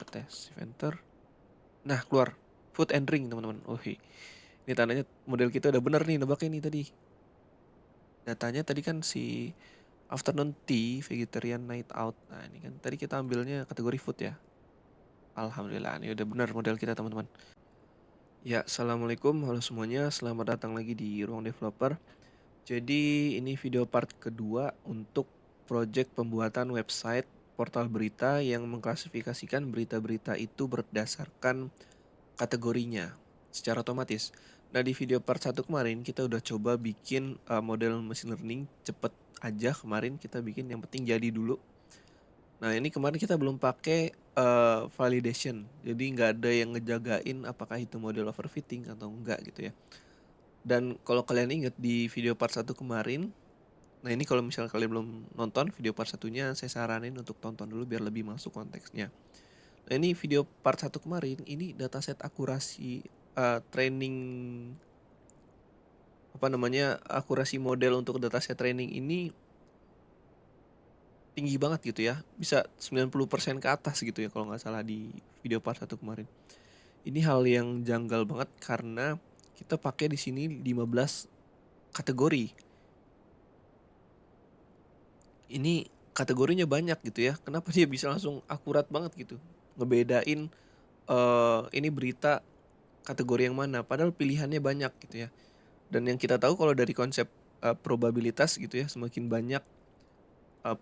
tes shift enter. Nah, keluar food and drink, teman-teman. Ini tandanya model kita udah bener nih nebaknya nih tadi. Datanya tadi kan si afternoon tea, vegetarian night out. Nah, ini kan tadi kita ambilnya kategori food ya. Alhamdulillah, ini udah bener model kita, teman-teman. Ya, assalamualaikum, halo semuanya. Selamat datang lagi di Ruang Developer. Jadi, ini video part kedua untuk project pembuatan website portal berita yang mengklasifikasikan berita-berita itu berdasarkan kategorinya secara otomatis. Nah, di video part 1 kemarin kita udah coba bikin model machine learning cepet aja. Kemarin kita bikin yang penting jadi dulu. Nah, ini kemarin kita belum pakai validation. Jadi nggak ada yang ngejagain apakah itu model overfitting atau enggak gitu ya. Dan kalau kalian ingat di video part 1 kemarin, nah ini kalau misalnya kalian belum nonton video part satunya, saya saranin untuk tonton dulu biar lebih masuk konteksnya. Nah, ini video part 1 kemarin, ini dataset akurasi training akurasi model untuk dataset training ini tinggi banget gitu ya. Bisa 90% ke atas gitu ya kalau nggak salah di video part 1 kemarin. Ini hal yang janggal banget karena kita pakai di sini 15 kategori. Ini kategorinya banyak gitu ya. Kenapa dia bisa langsung akurat banget gitu? Ngebedain ini berita kategori yang mana, padahal pilihannya banyak gitu ya. Dan yang kita tahu kalau dari konsep probabilitas gitu ya, semakin banyak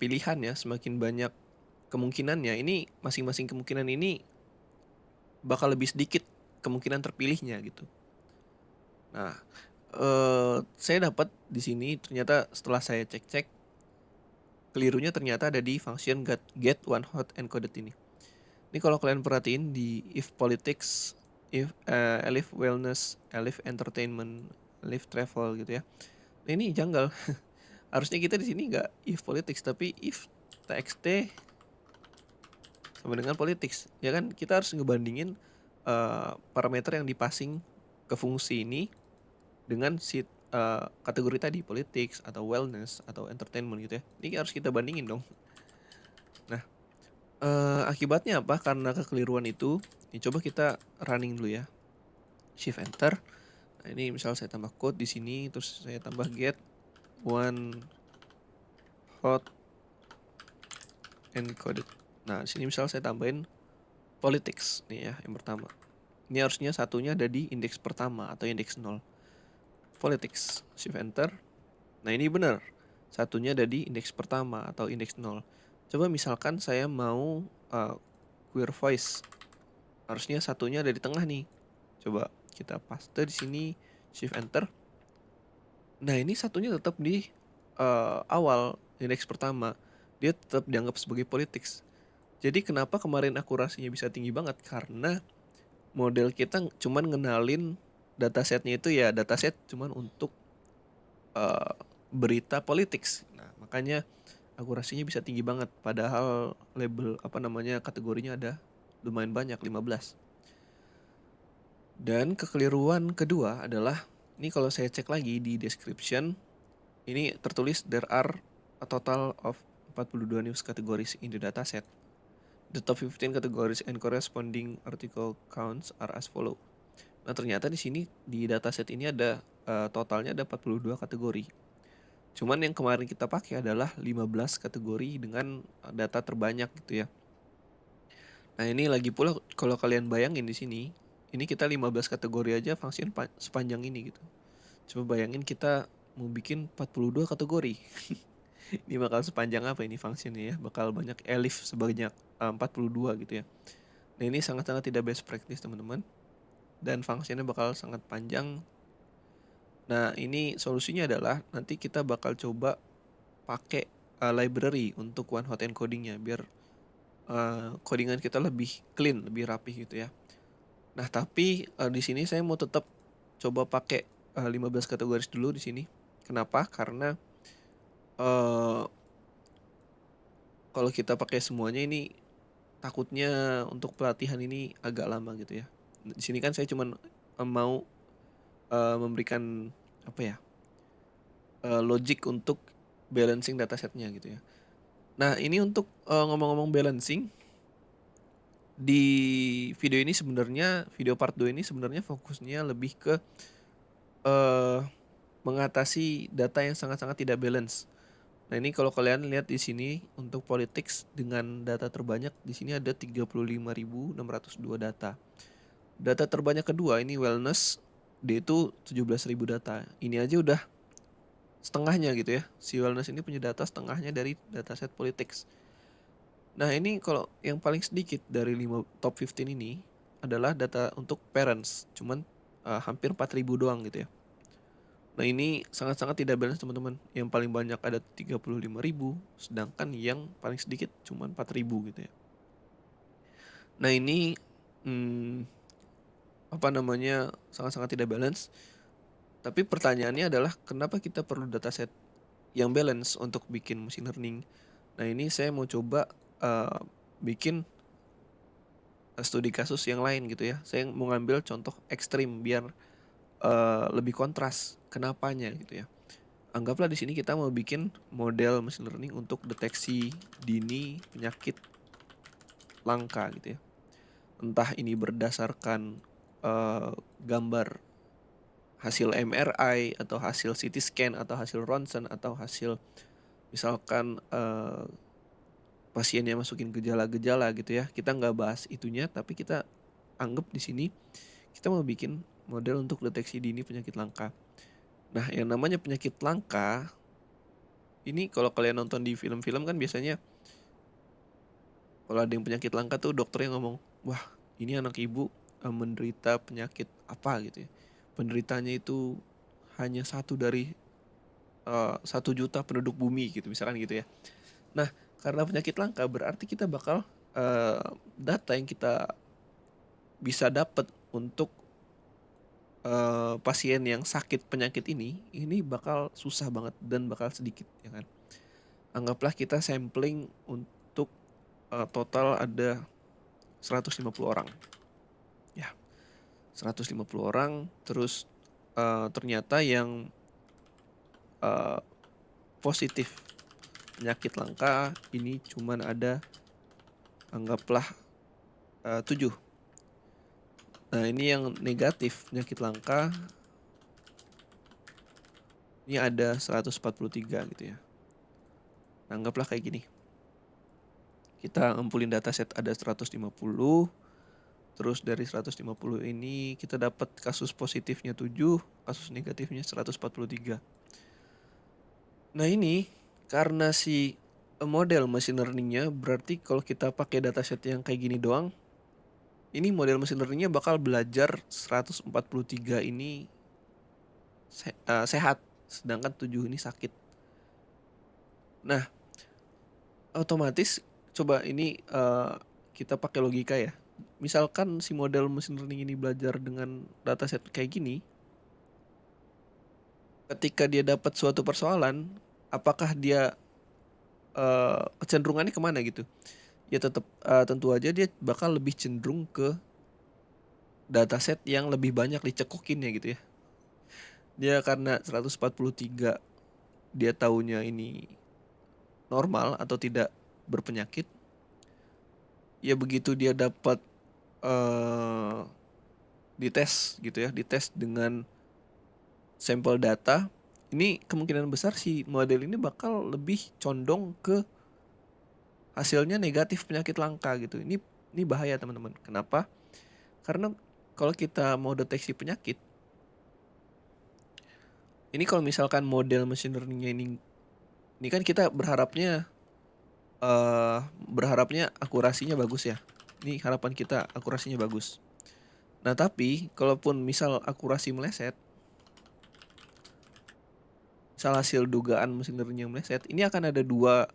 pilihan ya, semakin banyak kemungkinannya. Ini masing-masing kemungkinan ini bakal lebih sedikit kemungkinan terpilihnya gitu. Nah, saya dapat di sini ternyata setelah saya cek-cek, kelirunya ternyata ada di function get one hot encoded ini. Ini kalau kalian perhatiin di if politics, if elif wellness, elif entertainment, elif travel gitu ya. Nah, ini janggal. Harusnya kita di sini nggak if politics tapi if txt sama dengan politics. Ya kan kita harus ngebandingin parameter yang dipassing ke fungsi ini dengan si kategori tadi politics atau wellness atau entertainment gitu ya. Ini harus kita bandingin dong. Nah, akibatnya apa? Karena kekeliruan itu, ini coba kita running dulu ya. Shift enter. Nah, ini misal saya tambah code di sini, terus saya tambah get one hot encoded. Nah, di sini misal saya tambahin politics nih ya, yang pertama. Ini harusnya satunya ada di indeks pertama atau indeks 0. Politics, shift enter. Nah, ini benar. Satunya ada di indeks pertama atau indeks 0. Coba misalkan saya mau queer voice. Harusnya satunya ada di tengah nih. Coba kita paste di sini, shift enter. Nah, ini satunya tetap di awal indeks pertama. Dia tetap dianggap sebagai politics. Jadi kenapa kemarin akurasinya bisa tinggi banget? Karena model kita cuman ngenalin datasetnya itu ya dataset cuman untuk berita politics. Nah, makanya akurasinya bisa tinggi banget. Padahal label kategorinya ada lumayan banyak, 15. Dan kekeliruan kedua adalah, ini kalau saya cek lagi di description, ini tertulis there are a total of 42 news categories in the dataset. The top 15 categories and corresponding article counts are as follow. Nah, ternyata di sini di dataset ini ada totalnya ada 42 kategori. Cuman yang kemarin kita pakai adalah 15 kategori dengan data terbanyak gitu ya. Nah, ini lagi pula kalau kalian bayangin di sini, ini kita 15 kategori aja function sepanjang ini gitu. Coba bayangin kita mau bikin 42 kategori. Ini bakal sepanjang apa ini functionnya ya? Bakal banyak elif sebanyak 42 gitu ya. Nah, ini sangat-sangat tidak best practice teman-teman. Dan functionnya bakal sangat panjang. Nah, ini solusinya adalah nanti kita bakal coba pakai library untuk one hot encodingnya biar codingan kita lebih clean, lebih rapih gitu ya. Nah, tapi di sini saya mau tetap coba pakai 15 kategori dulu di sini. Kenapa? Karena kalau kita pakai semuanya ini takutnya untuk pelatihan ini agak lama gitu ya. Di sini kan saya cuman mau memberikan apa ya? Logic untuk balancing datasetnya gitu ya. Nah, ini untuk ngomong-ngomong balancing, Di video part 2 ini sebenarnya fokusnya lebih ke, eee, mengatasi data yang sangat-sangat tidak balance. Nah, ini kalau kalian lihat di sini untuk politics dengan data terbanyak di sini ada 35.602 data. Data terbanyak kedua ini wellness, dia itu 17.000 data. Ini aja udah setengahnya gitu ya. Si wellness ini punya data setengahnya dari dataset politics. Nah, ini kalau yang paling sedikit dari top 15 ini adalah data untuk parents, cuman hampir 4.000 doang gitu ya. Nah, ini sangat-sangat tidak balance teman-teman. Yang paling banyak ada 35.000, sedangkan yang paling sedikit cuman 4.000 gitu ya. Nah, ini hmm, apa namanya, sangat-sangat tidak balance. Tapi pertanyaannya adalah kenapa kita perlu dataset yang balance untuk bikin machine learning? Nah, ini saya mau coba bikin studi kasus yang lain gitu ya. Saya mau ngambil contoh ekstrim biar lebih kontras kenapanya gitu ya. Anggaplah di sini kita mau bikin model machine learning untuk deteksi dini penyakit langka gitu ya. Entah ini berdasarkan gambar hasil MRI atau hasil CT scan atau hasil ronsen atau hasil misalkan pasiennya masukin gejala-gejala gitu ya. Kita nggak bahas itunya, tapi kita anggap di sini kita mau bikin model untuk deteksi dini penyakit langka. Nah, yang namanya penyakit langka ini kalau kalian nonton di film-film kan biasanya kalau ada yang penyakit langka tuh dokternya ngomong, wah ini anak ibu menderita penyakit apa gitu ya. Penderitanya itu hanya satu dari 1 juta penduduk bumi gitu misalkan gitu ya. Nah, karena penyakit langka berarti kita bakal data yang kita bisa dapat untuk pasien yang sakit penyakit ini bakal susah banget dan bakal sedikit ya kan. Anggaplah kita sampling untuk total ada 150 orang. Ya, 150 orang terus ternyata yang positif penyakit langka ini cuman ada anggaplah 7. Nah, ini yang negatif penyakit langka ini ada 143 gitu ya. Nah, anggaplah kayak gini. Kita ngumpulin dataset ada 150, terus dari 150 ini kita dapat kasus positifnya 7, kasus negatifnya 143. Nah, ini karena si model machine learning-nya berarti kalau kita pakai dataset yang kayak gini doang, ini model machine learning-nya bakal belajar 143 ini sehat, sedangkan 7 ini sakit. Nah, otomatis coba ini kita pakai logika ya. Misalkan si model machine learning ini belajar dengan dataset kayak gini, ketika dia dapat suatu persoalan, apakah dia kecenderungannya kemana gitu? Ya tetap tentu aja dia bakal lebih cenderung ke dataset yang lebih banyak dicekokin ya gitu ya. Dia karena 143 dia taunya ini normal atau tidak berpenyakit. Ya begitu dia dapat eh dites gitu ya, dites dengan sampel data, ini kemungkinan besar si model ini bakal lebih condong ke hasilnya negatif penyakit langka gitu. Ini bahaya teman-teman. Kenapa? Karena kalau kita mau deteksi penyakit, ini kalau misalkan model machine learning-nya ini kan kita berharapnya akurasinya bagus ya. Ini harapan kita akurasinya bagus. Nah, tapi kalaupun misal akurasi meleset, misal hasil dugaan mesin learning yang meleset, ini akan ada 2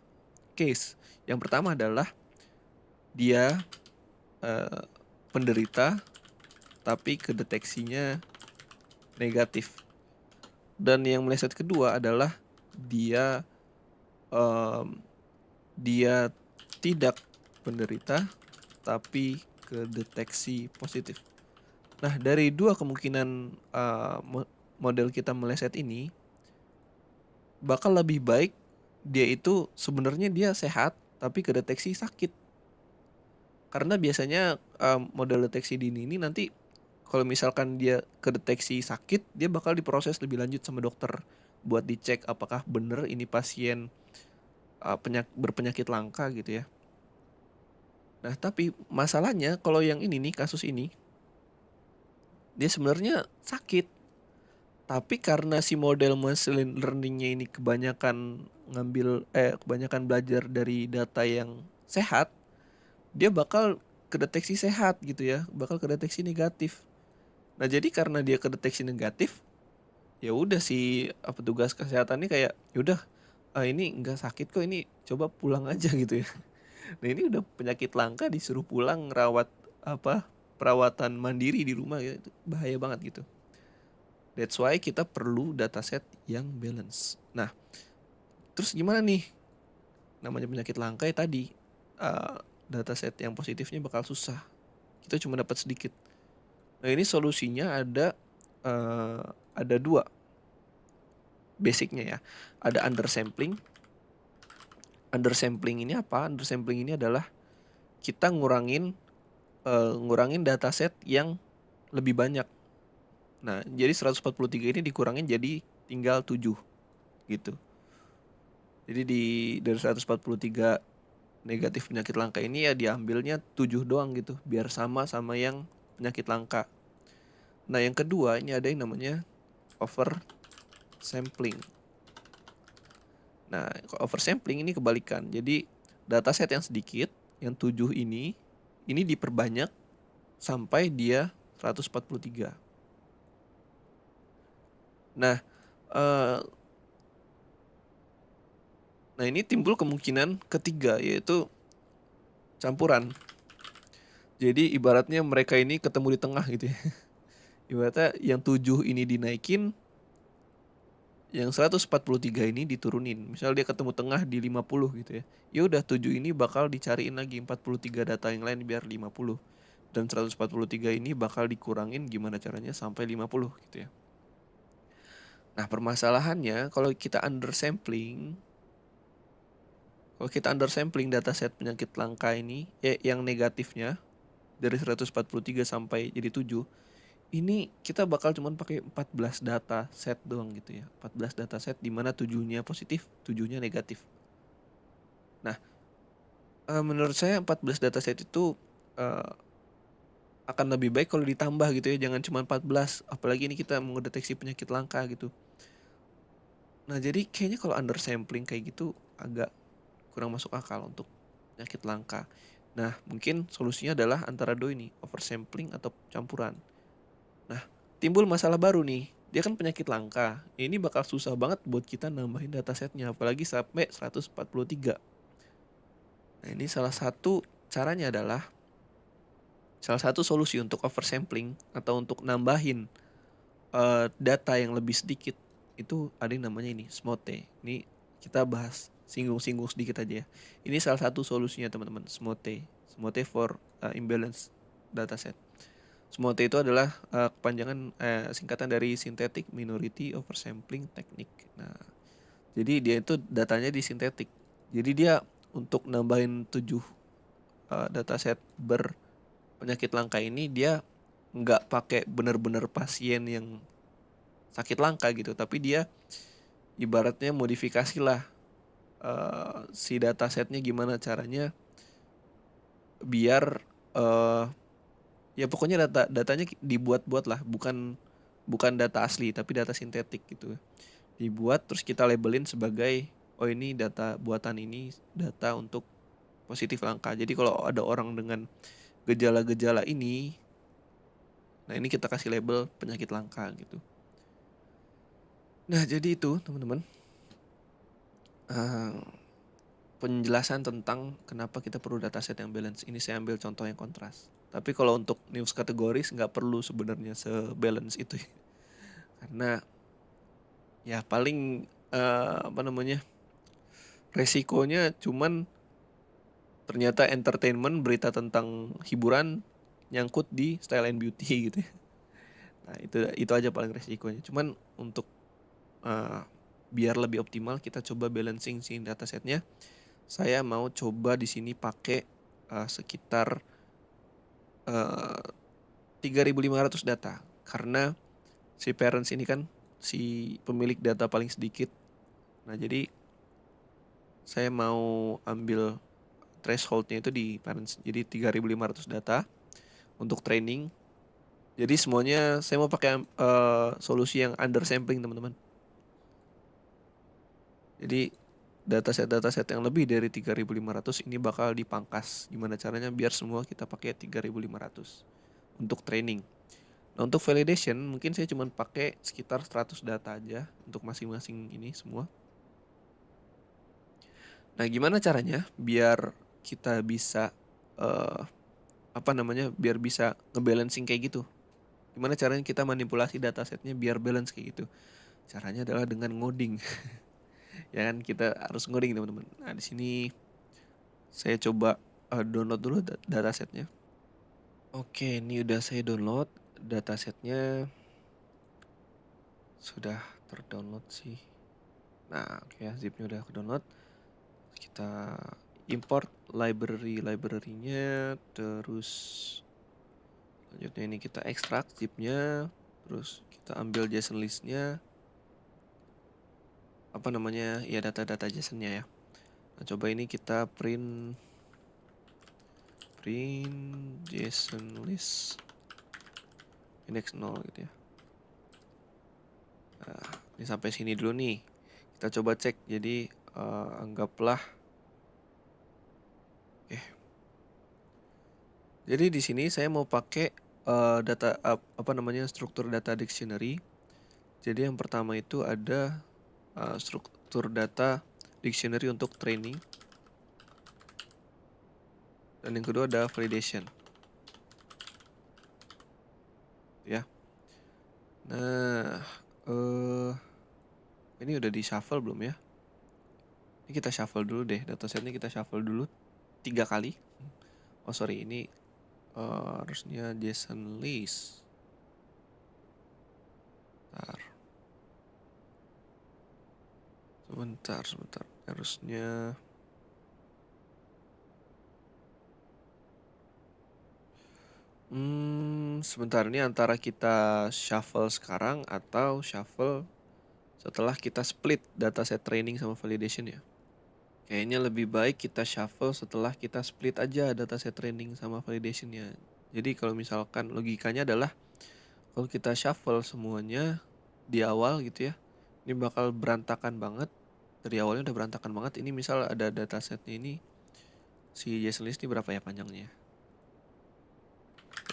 case. Yang pertama adalah dia penderita tapi kedeteksinya negatif. Dan yang meleset kedua adalah dia um, dia tidak penderita tapi kedeteksi positif. Nah, dari 2 kemungkinan model kita meleset ini bakal lebih baik dia itu sebenarnya dia sehat tapi kedeteksi sakit. Karena biasanya, model deteksi dini ini nanti kalau misalkan dia kedeteksi sakit, dia bakal diproses lebih lanjut sama dokter buat dicek apakah bener ini pasien, berpenyakit langka gitu ya. Nah, tapi masalahnya kalau yang ini nih, kasus ini, dia sebenarnya sakit, tapi karena si model machine learning-nya ini kebanyakan belajar dari data yang sehat, dia bakal kedeteksi sehat gitu ya, bakal kedeteksi negatif. Nah, jadi karena dia kedeteksi negatif, ya udah si petugas kesehatan ini kayak, ya udah, ini nggak sakit kok, ini coba pulang aja gitu ya. Nah, ini udah penyakit langka disuruh pulang ngerawat perawatan mandiri di rumah ya, itu bahaya banget gitu. That's why kita perlu dataset yang balance. Nah, terus gimana nih? Namanya penyakit langka ya tadi, uh, dataset yang positifnya bakal susah. Kita cuma dapat sedikit. Nah, ini solusinya uh, ada dua basicnya ya. Ada undersampling. Undersampling ini apa? Undersampling ini adalah kita ngurangin dataset yang lebih banyak. Nah, jadi 143 ini dikurangin jadi tinggal 7 gitu. Jadi dari 143 negatif penyakit langka ini ya diambilnya 7 doang gitu, biar sama sama yang penyakit langka. Nah, yang kedua ini ada yang namanya oversampling. Nah, oversampling ini kebalikan. Jadi dataset yang sedikit, yang 7 ini diperbanyak sampai dia 143. Nah, eh, nah ini timbul kemungkinan ketiga, yaitu campuran. Jadi ibaratnya mereka ini ketemu di tengah gitu ya. Ibaratnya yang 7 ini dinaikin, yang 143 ini diturunin. Misal dia ketemu tengah di 50 gitu ya. Ya udah 7 ini bakal dicariin lagi 43 data yang lain biar 50. Dan 143 ini bakal dikurangin gimana caranya sampai 50 gitu ya. Nah, permasalahannya kalau kita undersampling dataset penyakit langka ini, ya yang negatifnya dari 143 sampai jadi 7, ini kita bakal cuman pakai 14 data set doang gitu ya. 14 data set di mana 7-nya positif, 7-nya negatif. Nah, menurut saya 14 data set itu uh, akan lebih baik kalau ditambah gitu ya, jangan cuma 14. Apalagi ini kita mau deteksi penyakit langka gitu. Nah, jadi kayaknya kalau undersampling kayak gitu agak kurang masuk akal untuk penyakit langka. Nah, mungkin solusinya adalah antara dua ini, oversampling atau campuran. Nah, timbul masalah baru nih. Dia kan penyakit langka. Ini bakal susah banget buat kita nambahin datasetnya, apalagi sampai 143. Nah, ini salah satu solusi untuk oversampling atau untuk nambahin data yang lebih sedikit, itu ada yang namanya ini, SMOTE. Ini kita bahas singgung-singgung sedikit aja ya. Ini salah satu solusinya teman-teman, SMOTE. SMOTE for imbalance dataset. SMOTE itu adalah kepanjangan singkatan dari Synthetic Minority Oversampling Technique. Nah, jadi dia itu datanya disintetik. Jadi dia untuk nambahin 7 dataset berpenyakit langka ini, dia nggak pakai bener-bener pasien yang sakit langka gitu, tapi dia ibaratnya modifikasi lah si datasetnya gimana caranya biar ya pokoknya datanya dibuat-buat lah, bukan bukan data asli tapi data sintetik gitu. Dibuat terus kita labelin sebagai, oh ini data buatan, ini data untuk positif langka. Jadi kalau ada orang dengan gejala-gejala ini, nah ini kita kasih label penyakit langka gitu. Nah, jadi itu teman-teman, uh, penjelasan tentang kenapa kita perlu dataset yang balance. Ini saya ambil contoh yang kontras. Tapi kalau untuk news kategoris nggak perlu sebenarnya sebalance itu ya. Karena ya paling resikonya cuman ternyata entertainment, berita tentang hiburan nyangkut di style and beauty gitu ya. Nah, itu aja paling resikonya. Cuman untuk biar lebih optimal kita coba balancing si datasetnya. Saya mau coba di sini pakai sekitar eee, 3.500 data. Karena si parents ini kan si pemilik data paling sedikit. Nah, jadi saya mau ambil threshold-nya itu di parents. Jadi 3.500 data untuk training. Jadi semuanya saya mau pakai solusi yang undersampling, teman-teman. Jadi dataset yang lebih dari 3.500 ini bakal dipangkas. Gimana caranya biar semua kita pakai 3.500 untuk training. Nah, untuk validation mungkin saya cuma pakai sekitar 100 data aja untuk masing-masing ini semua. Nah, gimana caranya biar kita bisa eh biar bisa ngebalancing kayak gitu? Gimana caranya kita manipulasi datasetnya biar balance kayak gitu? Caranya adalah dengan ngoding. Ya kan kita harus ngoding, teman-teman. Nah, di sini saya coba download dulu datasetnya. Oke, ini udah saya download datasetnya, sudah terdownload sih. Nah, oke ya, zipnya udah ke download. Kita import library-nya, terus selanjutnya ini kita ekstrak zipnya, terus kita ambil JSON listnya, ya data-data JSON-nya ya. Nah, coba ini kita print JSON list index 0 gitu ya. Nah, ini sampai sini dulu nih. Kita coba cek. Jadi anggaplah oke. Jadi di sini saya mau pakai struktur data dictionary. Jadi yang pertama itu ada struktur data dictionary untuk training. Dan yang kedua ada validation. Ya. Nah, ini udah di shuffle belum ya? Ini kita shuffle dulu deh, datasetnya kita shuffle dulu 3 kali. Oh sorry, ini harusnya JSON list. Sebentar. Harusnya sebentar, ini antara kita shuffle sekarang atau shuffle setelah kita split dataset training sama validation ya. Kayaknya lebih baik kita shuffle setelah kita split aja dataset training sama validationnya. Jadi kalau misalkan logikanya adalah kalau kita shuffle semuanya di awal gitu ya, ini bakal berantakan banget. Dari awalnya udah berantakan banget. Ini misal ada datasetnya ini, si JSON list ini berapa ya panjangnya?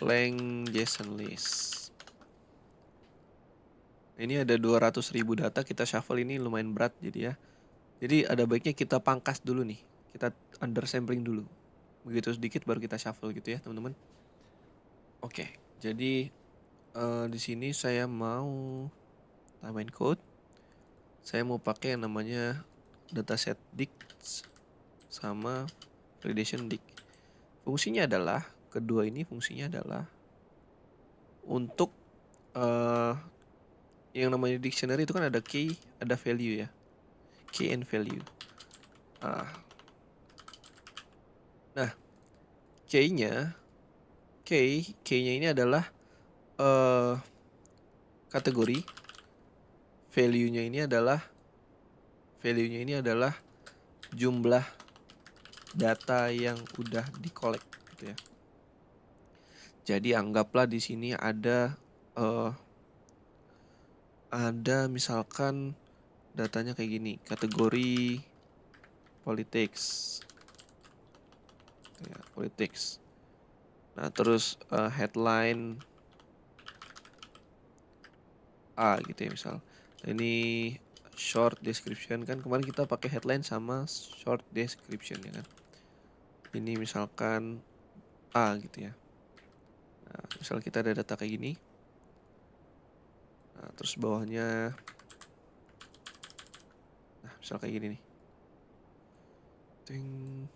Length JSON list. Ini ada 200.000 data, kita shuffle ini lumayan berat jadi ya. Jadi ada baiknya kita pangkas dulu nih. Kita undersampling dulu. Begitu sedikit baru kita shuffle gitu ya, teman-teman. Oke, jadi di sini saya mau tambahin code. Saya mau pakai yang namanya dataset dict sama validation dict. Kedua ini fungsinya adalah untuk yang namanya dictionary itu kan ada key, ada value ya. Key and value. Nah, key-nya ini adalah kategori. Value-nya ini adalah jumlah data yang udah di-collect gitu ya. Jadi anggaplah di sini ada misalkan datanya kayak gini, kategori politics. Ya, politics. Nah, terus headline A gitu ya misal. Ini short description, kan kemarin kita pakai headline sama short description ya kan. Ini misalkan A gitu ya. Nah, misal kita ada data kayak gini. Nah, terus bawahnya misal kayak gini nih. Ting.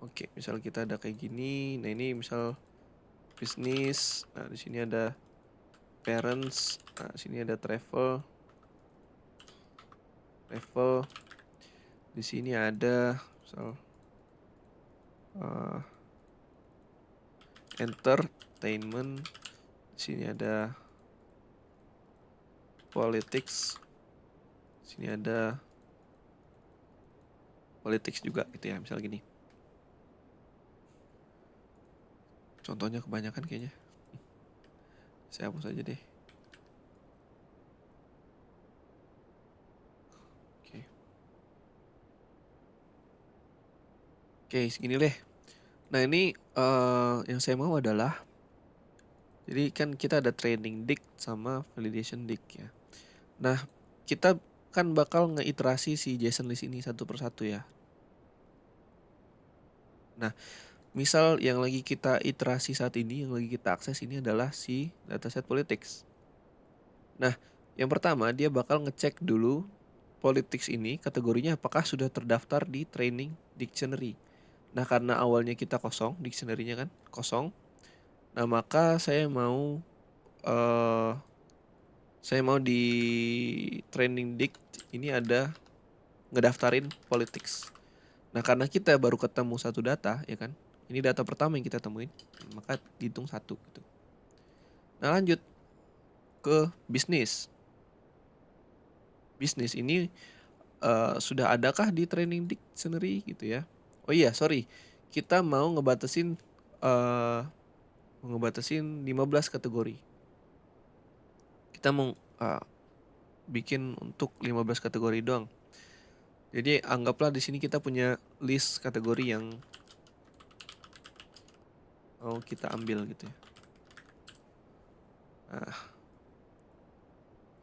Oke, misal kita ada kayak gini. Nah, ini misal bisnis. Nah, di sini ada parents. Nah, di sini ada travel. Di sini ada misal eh, entertainment. Di sini ada politics. Di sini ada politics juga gitu ya, misal gini. Contohnya kebanyakan kayaknya. Saya hapus aja deh. Oke. Oke, segini deh. Nah, ini yang saya mau adalah, jadi kan kita ada training dict sama validation dict ya. Nah, kita kan bakal ngeiterasi si JSON list ini satu persatu ya. Nah, misal yang lagi kita iterasi saat ini, yang lagi kita akses ini adalah si dataset politics. Nah, yang pertama dia bakal ngecek dulu politics ini kategorinya apakah sudah terdaftar di training dictionary. Nah, karena awalnya kita kosong, dictionary-nya kan kosong. Nah, maka eh saya mau di training dict ini ada ngedaftarin politics. Nah, karena kita baru ketemu satu data, ya kan? Ini data pertama yang kita temuin, maka dihitung satu gitu. Nah, lanjut ke bisnis. Bisnis ini sudah adakah di training dictionary gitu ya? Oh iya, sorry. Kita mau uh, ngebatasin 15 kategori. Kita mau bikin untuk 15 kategori doang. Jadi anggaplah di sini kita punya list kategori yang mau kita ambil gitu ya.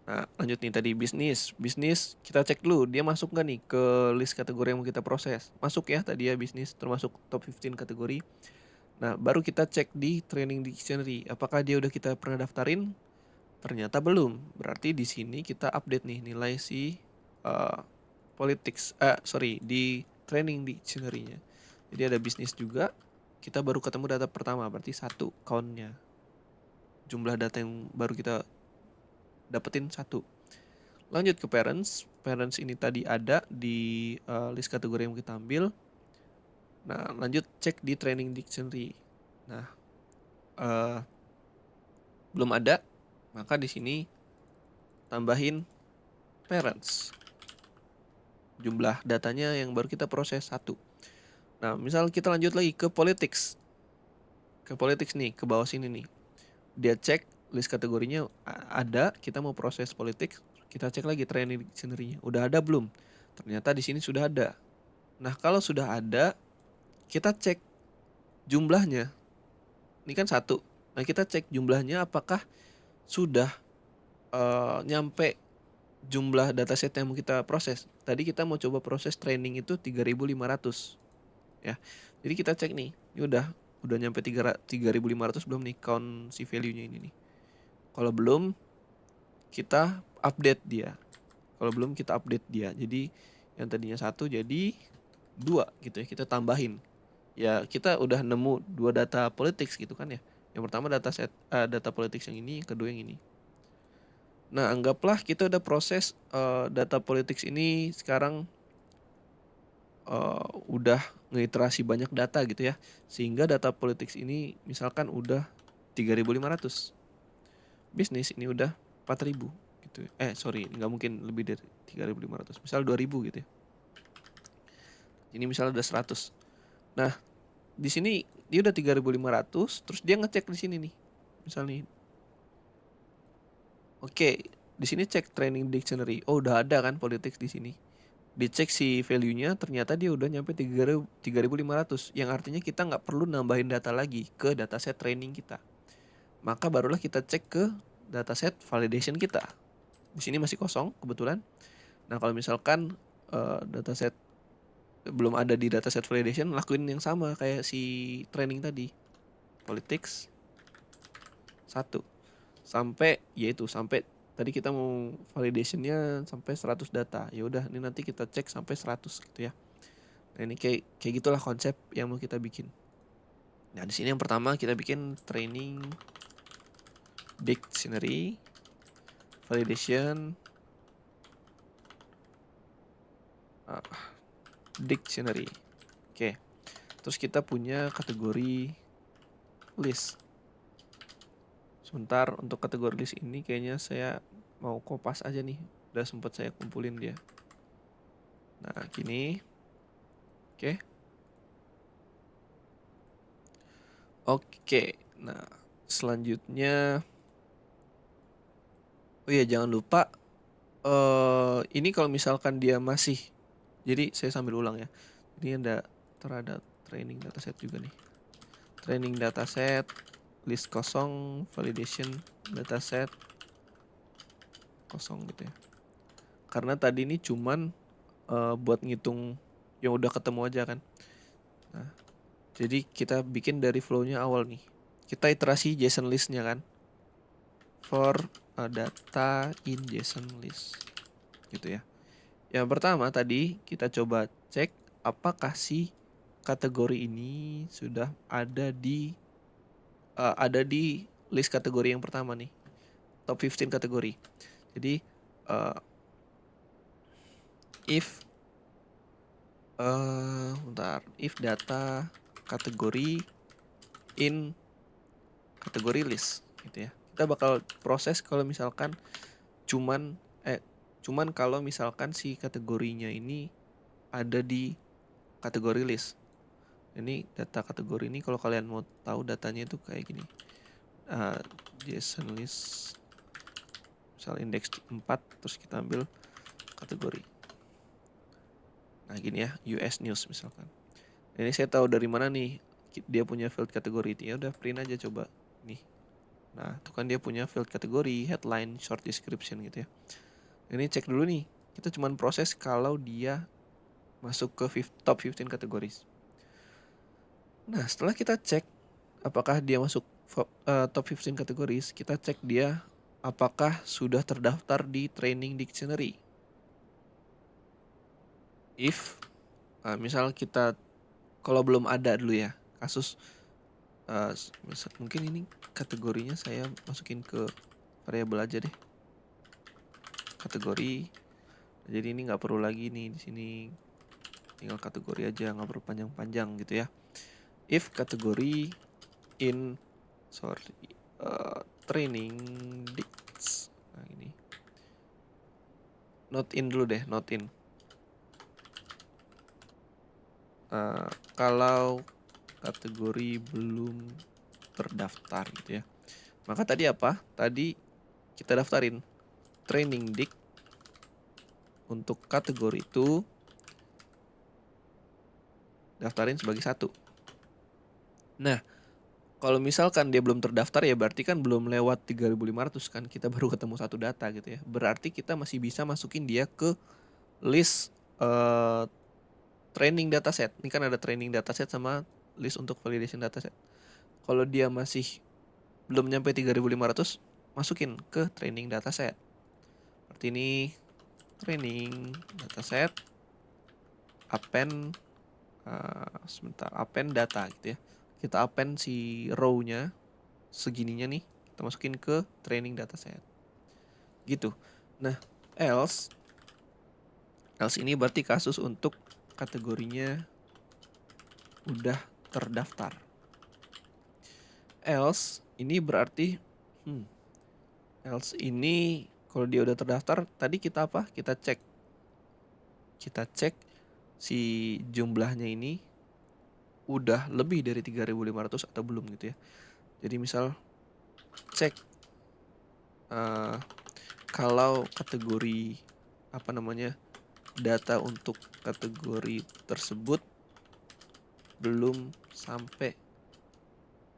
Nah, lanjut nih tadi bisnis. Bisnis kita cek dulu dia masuk nggak nih ke list kategori yang mau kita proses. Masuk ya tadi ya bisnis termasuk top 15 kategori. Nah, baru kita cek di training dictionary apakah dia udah kita pernah daftarin. Ternyata belum. Berarti di sini kita update nih nilai si uh, politics di training dictionary-nya. Jadi ada bisnis juga. Kita baru ketemu data pertama berarti satu count-nya. Jumlah data yang baru kita dapetin satu. Lanjut ke parents. Parents ini tadi ada di list kategori yang kita ambil. Nah, lanjut cek di training dictionary. Nah, belum ada, maka di sini tambahin parents. Jumlah datanya yang baru kita proses satu. Nah, misal kita lanjut lagi ke politics. Ke politics nih, ke bawah sini nih. Dia cek list kategorinya ada, kita mau proses politics, kita cek lagi training dictionary-nya. Udah ada belum? Ternyata di sini sudah ada. Nah, kalau sudah ada, kita cek jumlahnya. Ini kan satu. Nah, kita cek jumlahnya apakah sudah nyampe jumlah dataset yang mau kita proses. Tadi kita mau coba proses training itu 3.500 ya. Jadi kita cek nih, ini udah nyampe 3.500 belum nih count si value-nya ini nih. Kalau belum kita update dia. Kalau belum kita update dia. Jadi yang tadinya satu jadi 2 gitu ya, kita tambahin. Ya, kita udah nemu 2 data politics gitu kan ya. Yang pertama data politics yang ini, yang kedua yang ini. Nah, anggaplah kita udah proses data politics ini sekarang udah ngeiterasi banyak data gitu ya. Sehingga data politics ini misalkan udah 3.500. Bisnis ini udah 4.000 gitu. Sorry, nggak mungkin lebih dari 3.500. Misal 2.000 gitu ya. Ini misalnya udah 100. Nah, di sini dia udah 3.500, terus dia ngecek di sini nih. Misalnya oke, di sini cek training dictionary. Oh, udah ada kan politics di sini. Dicek si value-nya ternyata dia udah nyampe 3.500, yang artinya kita nggak perlu nambahin data lagi ke dataset training kita. Maka barulah kita cek ke dataset validation kita. Di sini masih kosong kebetulan. Nah, kalau misalkan dataset belum ada di dataset validation, lakuin yang sama kayak si training tadi. Politics 1 sampai tadi kita mau validationnya sampai 100 data. Ya udah, ini nanti kita cek sampai 100 gitu ya. Nah, ini kayak gitulah konsep yang mau kita bikin. Nah, di sini yang pertama kita bikin training dictionary validation dictionary. Oke. Terus kita punya kategori list. Sebentar, untuk kategori list ini kayaknya saya mau kopas aja nih. Udah sempat saya kumpulin dia. Nah, gini. Oke. Oke. Nah, selanjutnya, oh iya jangan lupa ini kalau misalkan dia masih, jadi saya sambil ulang ya. Ini ada training dataset juga nih. Training dataset, list kosong, validation dataset kosong gitu ya. Karena tadi ini cuman buat ngitung yang udah ketemu aja kan. Nah, jadi kita bikin dari flow-nya awal nih. Kita iterasi JSON list-nya kan. For a data in JSON list. Gitu ya. Yang pertama tadi kita coba cek apakah si kategori ini sudah ada di list kategori yang pertama nih. Top 15 kategori. Jadi if if data kategori in kategori list gitu ya. Kita bakal proses kalau misalkan cuman kalau misalkan si kategorinya ini ada di kategori list. Ini data kategori ini kalau kalian mau tahu datanya itu kayak gini. JSON list misal indeks 4 terus kita ambil kategori. Nah, gini ya, US News misalkan. Ini saya tahu dari mana nih dia punya field kategori itu. Ya udah print aja coba nih. Nah, itu kan dia punya field kategori, headline, short description gitu ya. Ini cek dulu nih. Kita cuman proses kalau dia masuk ke top 15 kategoris. Nah, setelah kita cek apakah dia masuk top 15 kategoris, kita cek dia apakah sudah terdaftar di training dictionary. If misal kita kalau belum ada dulu ya kasus, mungkin ini kategorinya saya masukin ke variabel aja deh, kategori. Jadi ini nggak perlu lagi nih di sini, tinggal kategori aja, nggak perlu panjang-panjang gitu ya. If kategori in training dict. Nah, ini not in dulu deh, not in. Kalau kategori belum terdaftar gitu ya. Maka tadi apa? Tadi kita daftarin training dict untuk kategori itu, daftarin sebagai 1. Nah, kalau misalkan dia belum terdaftar ya berarti kan belum lewat 3.500 kan, kita baru ketemu satu data gitu ya. Berarti kita masih bisa masukin dia ke list training dataset. Ini kan ada training dataset sama list untuk validation dataset. Kalau dia masih belum nyampe 3.500, masukin ke training dataset. Seperti ini, training dataset, append, append data gitu ya. Kita append si row-nya segininya nih, kita masukin ke training dataset. Gitu. Nah, else ini berarti kasus untuk kategorinya udah terdaftar. Else ini berarti else ini kalau dia udah terdaftar, tadi kita apa? Kita cek si jumlahnya ini udah lebih dari 3.500 atau belum gitu ya. Jadi misal cek kalau kategori data untuk kategori tersebut belum sampai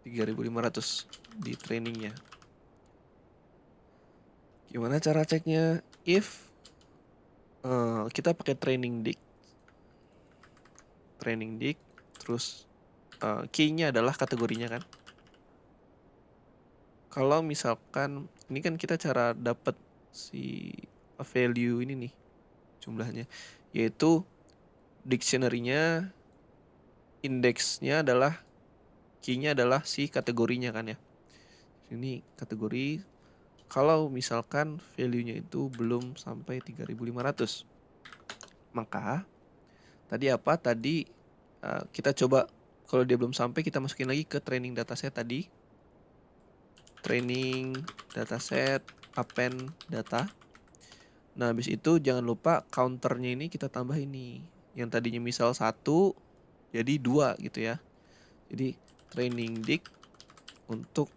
3.500 di trainingnya. Gimana cara ceknya? If kita pakai training dict, terus key-nya adalah kategorinya kan. Kalau misalkan ini kan kita cara dapat si value ini nih jumlahnya, yaitu dictionary-nya, indeksnya adalah, key-nya adalah si kategorinya kan ya. Ini kategori, kalau misalkan value-nya itu belum sampai 3.500, maka tadi apa? Tadi kita coba Kalau dia belum sampai, kita masukin lagi ke training dataset tadi. Training dataset append data. Nah, habis itu jangan lupa counternya ini kita tambah ini. Yang tadinya misal 1 jadi 2 gitu ya. Jadi training dik untuk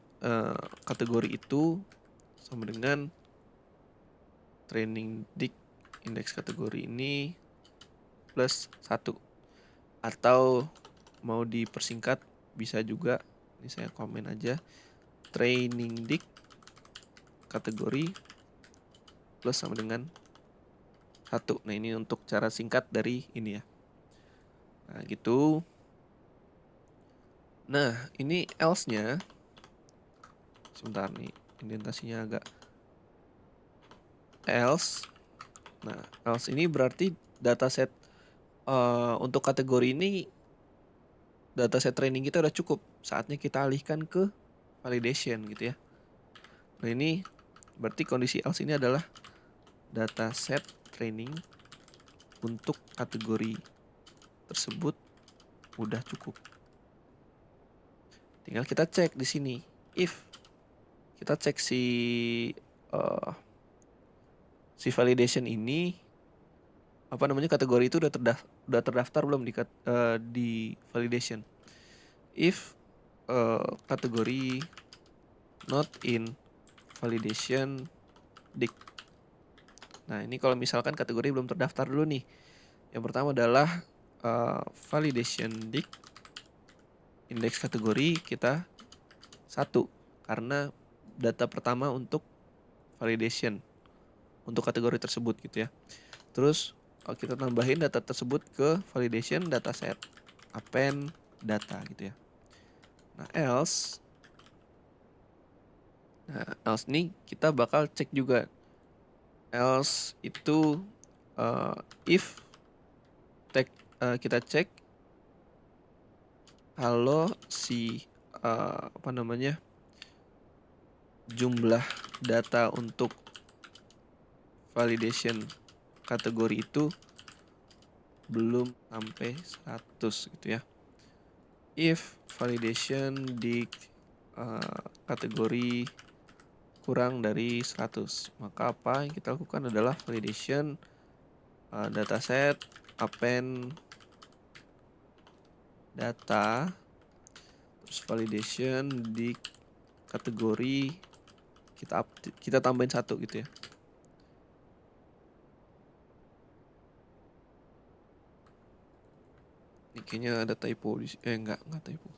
kategori itu sama dengan training dik indeks kategori ini plus 1. Atau mau dipersingkat bisa juga. Ini saya komen aja. Training dik kategori plus sama dengan 1. Nah, ini untuk cara singkat dari ini ya. Nah, gitu. Nah, ini else-nya. Sebentar nih, indentasinya agak else. Nah, else ini berarti dataset untuk kategori ini, dataset training kita udah cukup. Saatnya kita alihkan ke validation gitu ya. Nah, ini berarti kondisi else ini adalah dataset training untuk kategori tersebut udah cukup. Tinggal kita cek di sini. If kita cek si validation ini kategori itu udah terdaftar belum di validation. If kategori not in validation dik. Nah, ini kalau misalkan kategori belum terdaftar dulu nih. Yang pertama adalah validation dik indeks kategori kita 1 karena data pertama untuk validation untuk kategori tersebut gitu ya. Terus kita tambahin data tersebut ke validation dataset append data gitu ya. Nah, else nih kita bakal cek juga. Else itu if kita cek kalau si jumlah data untuk validation kategori itu belum sampai 100 gitu ya. If validation di kategori kurang dari 100, maka apa yang kita lakukan adalah validation dataset append data, terus validation di kategori kita tambahin 1 gitu ya. Ini kayaknya ada typo di enggak typo.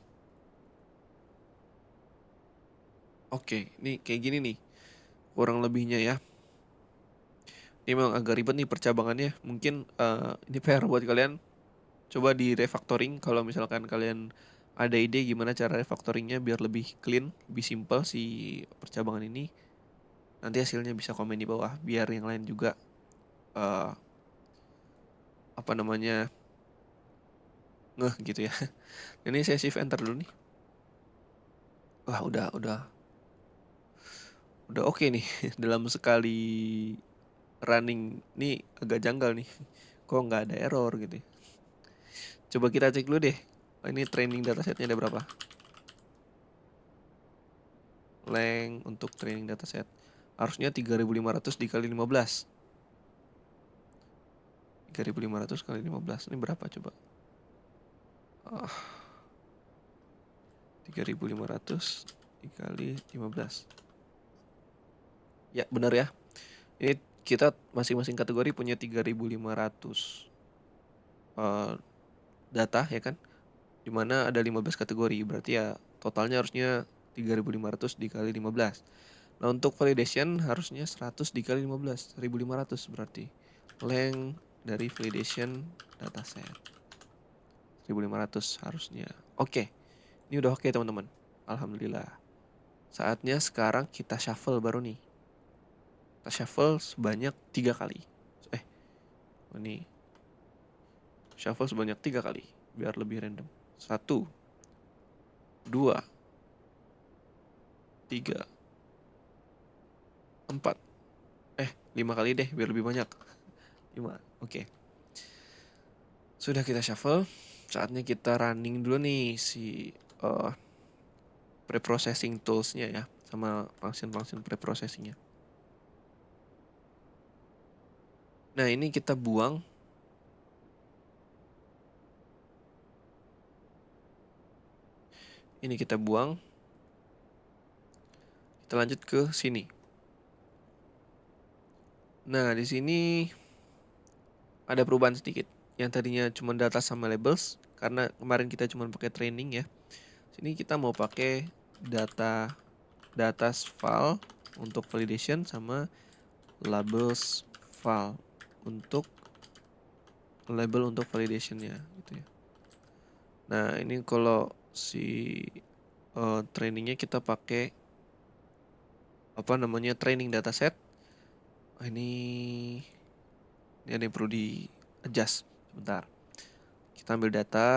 Oke, ini kayak gini nih kurang lebihnya ya. Ini memang agak ribet nih percabangannya. Mungkin ini PR buat kalian. Coba di refactoring kalau misalkan kalian ada ide gimana cara refactoringnya biar lebih clean, lebih simple si percabangan ini. Nanti hasilnya bisa komen di bawah biar yang lain juga ngeh gitu ya. Ini saya shift enter dulu nih. Wah, udah oke nih. Dalam sekali running nih agak janggal nih. Kok nggak ada error gitu ya. Coba kita cek dulu deh. Ini training datasetnya ada berapa? Length untuk training dataset harusnya 3.500 dikali 15. 3.500 kali 15 ini berapa coba? 3.500 dikali 15. Ya, benar ya. Ini kita masing-masing kategori punya 3.500 data ya kan? Dimana ada 15 kategori, berarti ya totalnya harusnya 3.500 dikali 15. Nah, untuk validation harusnya 100 dikali 15, 1.500 berarti. Length dari validation dataset 1.500 harusnya. Oke, ini udah oke teman-teman. Alhamdulillah. Saatnya sekarang kita shuffle baru nih. Kita shuffle sebanyak 3 kali. Ini shuffle sebanyak 3 kali biar lebih random. 1, 2, 3, 4. 5 kali deh biar lebih banyak. 5. Oke. Sudah kita shuffle. saatnya kita running dulu nih si preprocessing toolsnya ya, sama function-function preprocessingnya. Nah ini kita buang. Ini kita buang. Kita lanjut ke sini. Nah di sini ada perubahan sedikit. Yang tadinya cuma data sama labels, karena kemarin kita cuma pakai training ya. Sini kita mau pakai data file untuk validation sama labels file untuk label untuk validationnya gitu ya. Nah ini kalau si trainingnya kita pakai apa namanya training dataset. Ini ada yang perlu di adjust sebentar. Kita ambil data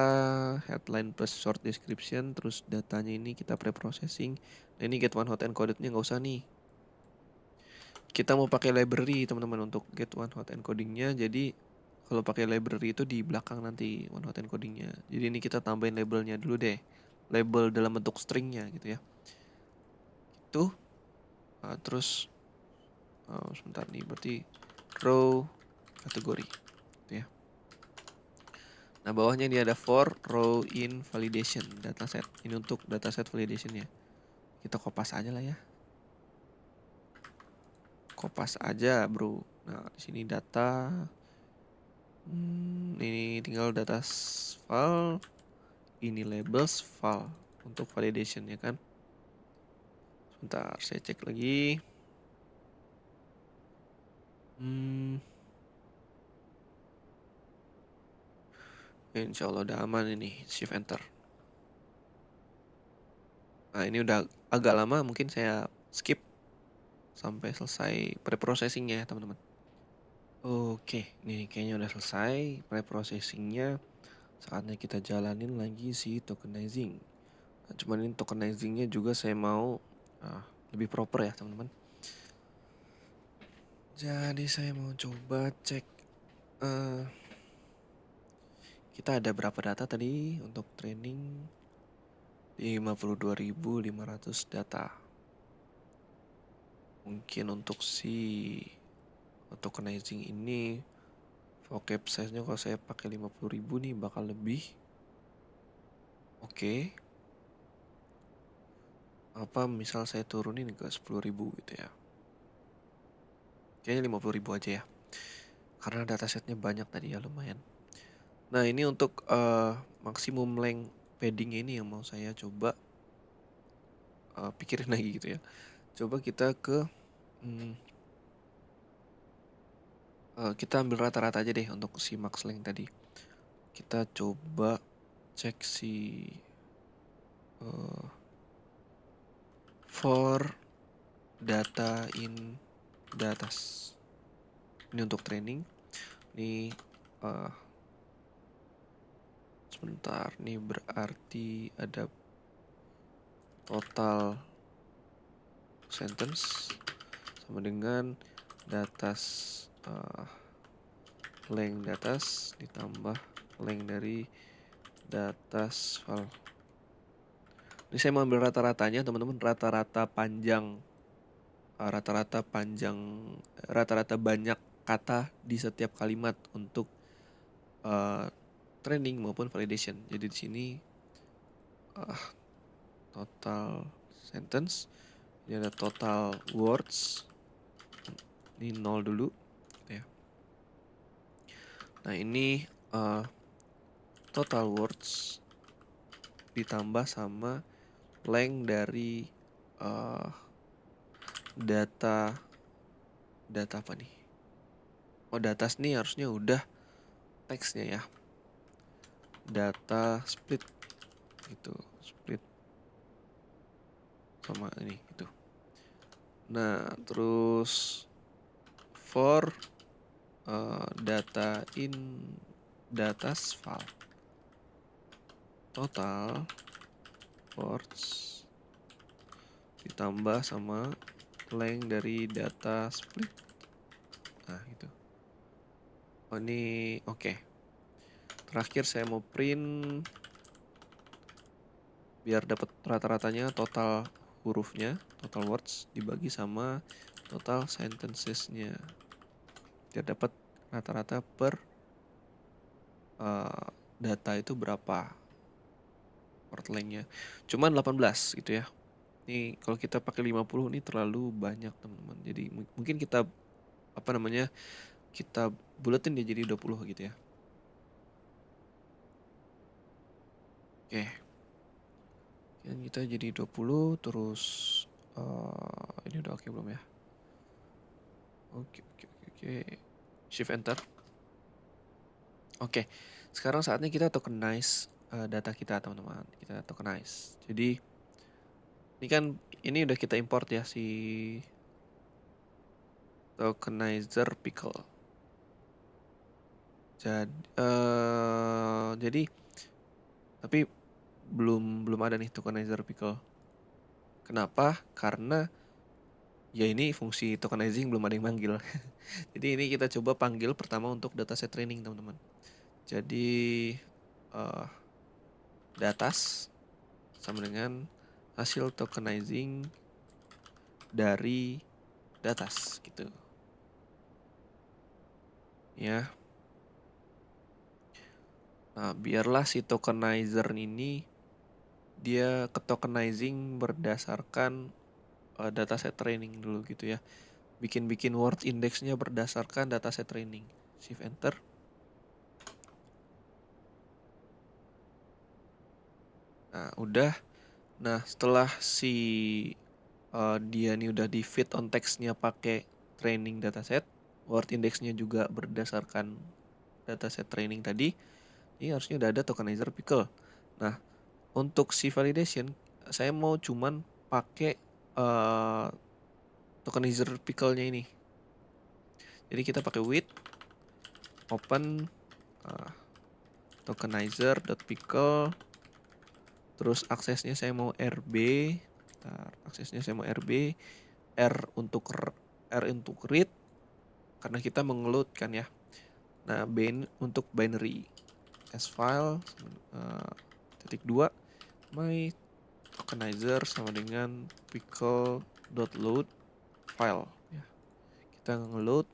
headline plus short description, terus datanya ini kita pre-processing. Nah ini get one hot encodednya nggak usah nih. Kita mau pakai library teman-teman untuk get one hot encodingnya. Jadi kalau pakai library itu di belakang nanti one hot encodingnya. Jadi ini kita tambahin labelnya dulu deh. Label dalam bentuk stringnya gitu ya. Itu terus sebentar nih berarti row kategori gitu ya. Nah bawahnya ini ada for row in validation dataset. Ini untuk dataset validationnya. Kita kopas aja lah ya. Kopas aja bro. Nah di sini data. Ini tinggal data file. Ini labels file untuk validation ya kan. Sebentar saya cek lagi. Insya Allah udah aman ini. Shift enter. Nah ini udah agak lama, mungkin saya skip sampai selesai preprocessingnya ya teman-teman. Oke, nih kayaknya udah selesai preprocessingnya. Saatnya kita jalanin lagi si tokenizing. Nah, cuman ini tokenizingnya juga saya mau lebih proper ya teman-teman. Jadi saya mau coba cek kita ada berapa data tadi untuk training. 52.500 data. Mungkin untuk si tokenizing ini vocab size-nya kalau saya pakai 50.000 nih bakal lebih. Oke. Apa misal saya turunin ke 10.000 gitu ya. Kayaknya 50.000 aja ya. Karena datasetnya banyak tadi ya lumayan. Nah ini untuk maksimum length padding ini yang mau saya coba pikirin lagi gitu ya. Coba kita ke kita ambil rata-rata aja deh untuk si max length tadi. Kita coba cek si for data in datas. Ini untuk training. Ini sebentar, nih berarti ada total sentence sama dengan datas length datas ditambah length dari datas file. Ini saya mau ambil rata-ratanya teman-teman, rata-rata banyak kata di setiap kalimat untuk training maupun validation. Jadi di sini total sentence, ini ada total words, ini 0 dulu ya. Nah ini total words ditambah sama length dari data apa nih? Data nih harusnya udah teksnya ya. Data split gitu, split sama ini gitu. Nah terus for data in datas file total words ditambah sama length dari data split. Nah gitu. Oh ini oke. Terakhir saya mau print biar dapat rata-ratanya total hurufnya, total words dibagi sama total sentencesnya. Biar dapat rata-rata per data itu berapa word length-nya. Cuman 18 gitu ya. Ini kalau kita pakai 50 ini terlalu banyak teman-teman. Jadi mungkin kita apa namanya? Kita buletin dia jadi 20 gitu ya. Oke. Yang kita jadi 20 terus ini udah oke belum ya? Oke. Shift enter. Oke. Sekarang saatnya kita tokenize data kita teman-teman. Kita tokenize. Jadi ini kan ini udah kita import ya si tokenizer pickle. Jadi tapi belum ada nih tokenizer pickle. Kenapa? Karena ya ini fungsi tokenizing belum ada yang manggil. Jadi ini kita coba panggil pertama untuk dataset training teman-teman. Jadi datas sama dengan hasil tokenizing dari datas gitu. Ya. Nah, biarlah si tokenizer ini dia ke tokenizing berdasarkan dataset training dulu gitu ya. Bikin word indexnya berdasarkan dataset training. Shift enter. Nah, udah. Nah, setelah si dia nih udah di fit on text-nya pakai training dataset, word indexnya juga berdasarkan dataset training tadi, ini harusnya udah ada tokenizer pickle. Nah, untuk si validation, saya mau cuman pakai tokenizer pickle-nya ini. Jadi kita pakai with open tokenizer.pickle, terus aksesnya saya mau RB, aksesnya saya mau RB, R untuk read karena kita mengeload kan ya. Nah, untuk binary as file titik 2 my tokenizer sama dengan pickle.load file ya. Kita ngeload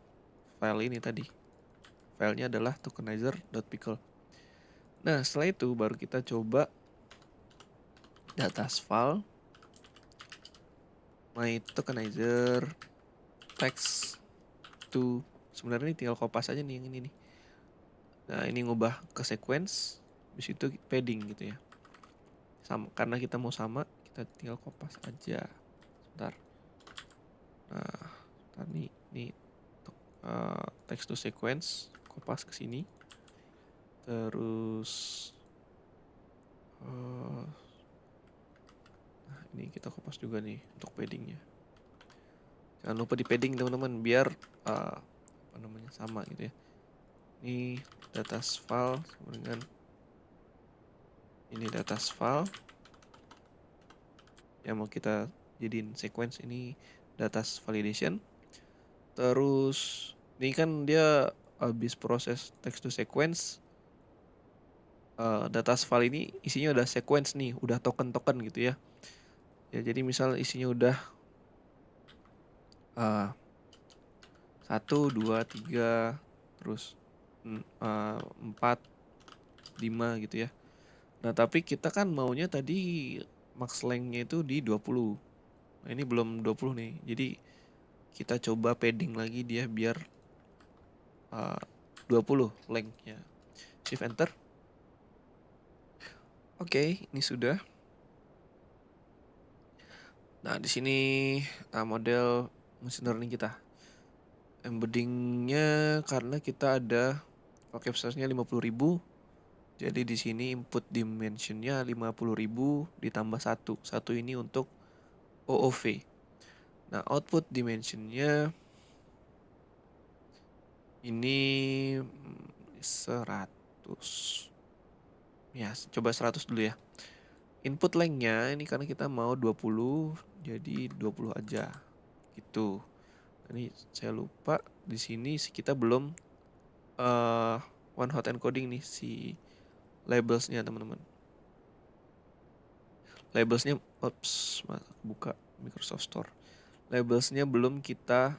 file ini tadi. Filenya adalah tokenizer.pickle. Nah, setelah itu baru kita coba datas file my tokenizer text to, sebenarnya ini tinggal kopas aja nih yang ini nih. Nah, ini ngubah ke sequence, habis itu padding gitu ya. Sama, karena kita mau sama, kita tinggal kopas aja. Sebentar. Nah, tadi nih text to sequence, kopas ke sini. Terus nah, ini kita kopas juga nih untuk paddingnya. Jangan lupa di padding teman-teman biar apa namanya sama gitu ya. Ini datas file sama dengan ini datas file yang mau kita jadiin sequence, ini datas validation. Terus ini kan dia habis proses text to sequence, datas file ini isinya udah sequence nih, udah token-token gitu ya. Ya jadi misal isinya udah 1, 2, 3, terus 4, 5 gitu ya. Nah, tapi kita kan maunya tadi max length-nya itu di 20. Nah, ini belum 20 nih. Jadi kita coba padding lagi dia biar 20 length-nya. Shift enter. Oke, ini sudah. Nah, di sini model machine learning kita. Embedding-nya karena kita ada vocab size-nya 50.000. Jadi di sini input dimension-nya 50.000 ditambah 1. 1 ini untuk OOV. Nah, output dimension-nya ini 100. Ya, coba 100 dulu ya. Input length-nya ini karena kita mau 20, jadi 20 aja. Gitu. Ini saya lupa di sini kita belum one hot encoding nih si labelsnya teman-teman. Labelsnya, buka Microsoft Store. Labelsnya belum kita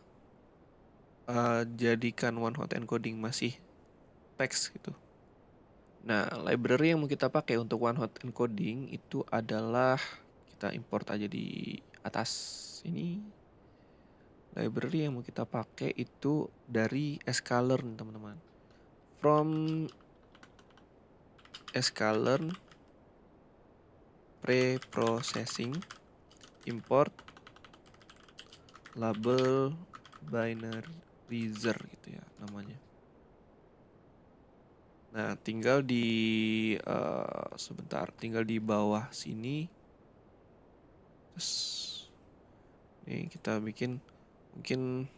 jadikan one hot encoding, masih teks gitu. Nah, library yang mau kita pakai untuk one hot encoding itu adalah, kita import aja di atas ini. Library yang mau kita pakai itu dari sklearn teman-teman. From sklearn preprocessing import label binarizer gitu ya namanya. Nah, tinggal di tinggal di bawah sini. Terus nih kita bikin, mungkin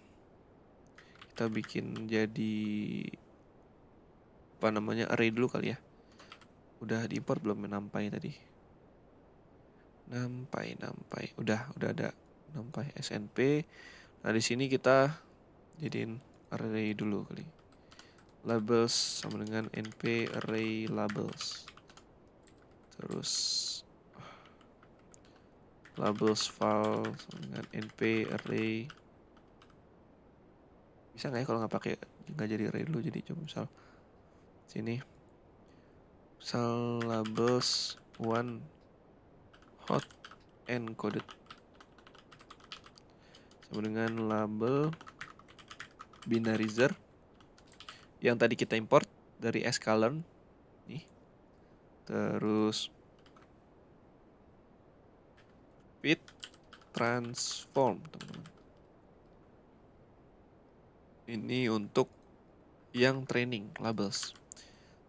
kita bikin jadi apa namanya, array dulu kali ya. Udah diimport belum NumPy tadi? NumPy. Udah ada NumPy snp. Nah, di sini kita jadiin array dulu kali. Labels sama dengan np array labels. Terus labels file sama dengan np array. Bisa nggak ya kalau nggak jadi array dulu, jadi coba misal sini misal labels one hot encoded sama dengan label binarizer yang tadi kita import dari sklearn nih. Terus fit transform teman-teman. Ini untuk yang training labels.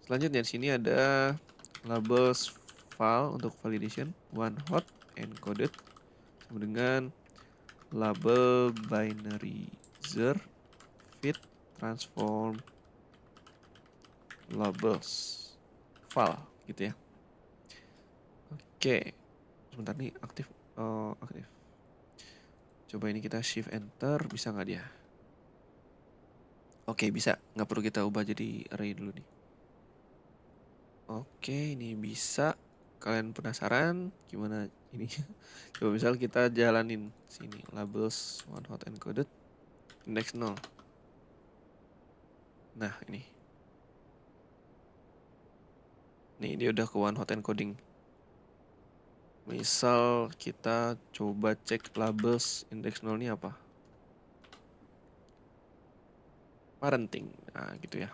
Selanjutnya di sini ada labels file untuk validation one hot encoded sama dengan label binarizer fit transform labels file gitu ya. Oke, sebentar nih aktif. Aktif. Coba ini kita shift enter, bisa nggak dia? Oke, bisa. Nggak perlu kita ubah jadi array dulu nih. Oke, ini bisa. Kalian penasaran gimana ini? Coba misal kita jalanin sini labels one hot encoded index 0. Nah, ini. Nih, dia udah ke one hot encoding. Misal kita coba cek labels index 0 ini apa? Parenting. Nah, gitu ya.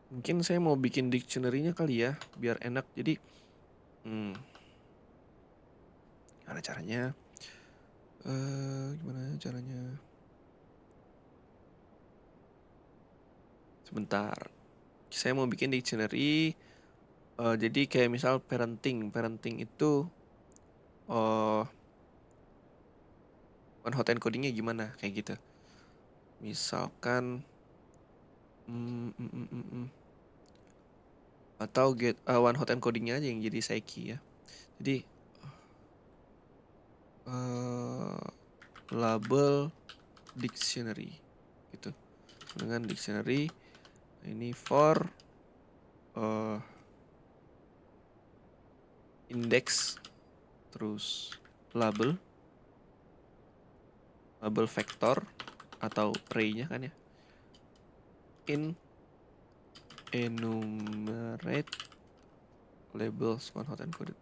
Mungkin saya mau bikin dictionary-nya kali ya, biar enak. Jadi, gimana caranya? Gimana caranya? Sebentar. Saya mau bikin dictionary. Jadi kayak misal parenting itu one hot encodingnya gimana? Kayak gitu. Misalkan atau get one hot encodingnya aja yang jadi psyche ya. Jadi label dictionary gitu. Dengan dictionary ini for index terus label vektor atau array-nya kan ya. In enumerate labels one hot encoded.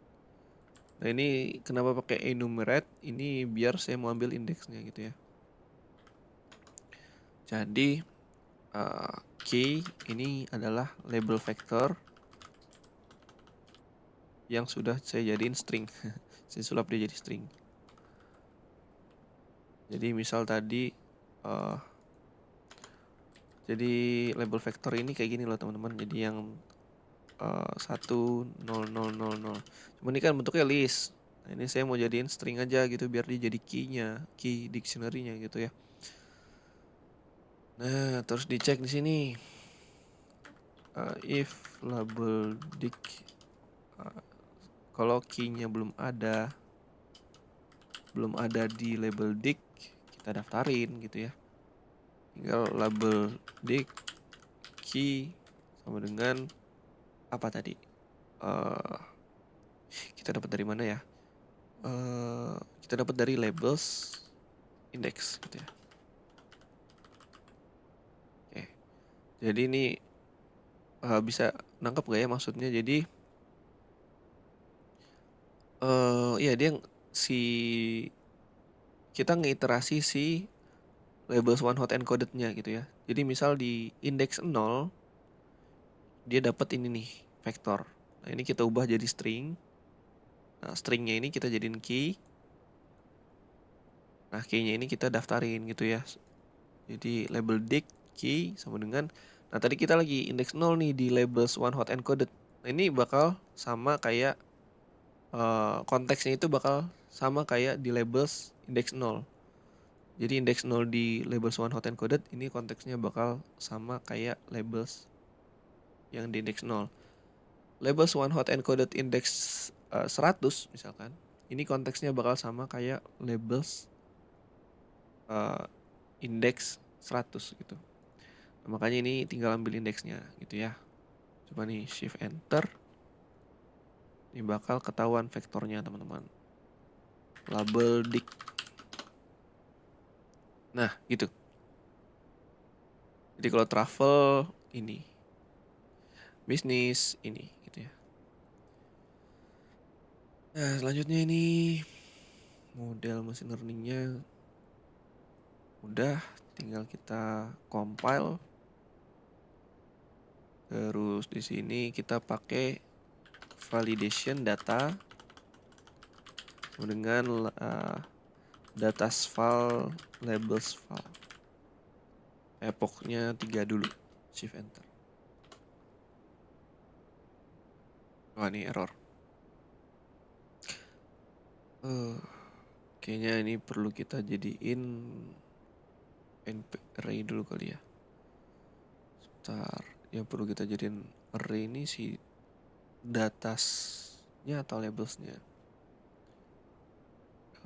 Nah, ini kenapa pakai enumerate? Ini biar saya mau ambil indeksnya gitu ya. Jadi key ini adalah label vektor yang sudah saya jadiin string. Saya sulap dia jadi string. Jadi misal tadi jadi label vektor ini kayak gini loh teman-teman. Jadi yang 1 0 0 0 0. Cuma ini kan bentuknya list. Nah, ini saya mau jadiin string aja gitu biar dia jadi key dictionary-nya gitu ya. Nah, terus dicek di sini. If label dic kalau key-nya belum ada di label dic, kita daftarin gitu ya. Tinggal label dic key sama dengan apa tadi? Eee, kita dapat dari mana ya? Kita dapat dari labels index gitu ya. Oke. Jadi ini, bisa nangkep nggak ya maksudnya? Jadi, iya dia si kita ngeiterasi si labels one hot encoded-nya gitu ya. Jadi misal di index 0 dia dapat ini nih, vektor. Nah, ini kita ubah jadi string. Nah, string-nya ini kita jadiin key. Nah, key-nya ini kita daftarin gitu ya. Jadi label dict key sama dengan, nah tadi kita lagi index 0 nih di labels one hot encoded. Nah, ini bakal sama kayak konteksnya itu bakal sama kayak di labels index 0. Jadi index 0 di labels one hot encoded ini konteksnya bakal sama kayak labels yang di index 0. Labels one hot encoded index 100 misalkan. Ini konteksnya bakal sama kayak labels uh, index 100 gitu. Nah, makanya ini tinggal ambil indeksnya gitu ya. Coba nih shift enter. Ini bakal ketahuan vektornya teman-teman. Label dict. Nah gitu. Jadi kalau travel ini, bisnis ini gitu ya. Nah selanjutnya ini model machine learningnya udah, tinggal kita compile. Terus di sini kita pakai validation data dengan datas file labels file. Epochnya 3 dulu. Shift enter. Wah ini error. Kayaknya ini perlu kita jadiin np array dulu kali ya. Sebentar. Yang perlu kita jadiin array ini si datasnya atau labelsnya.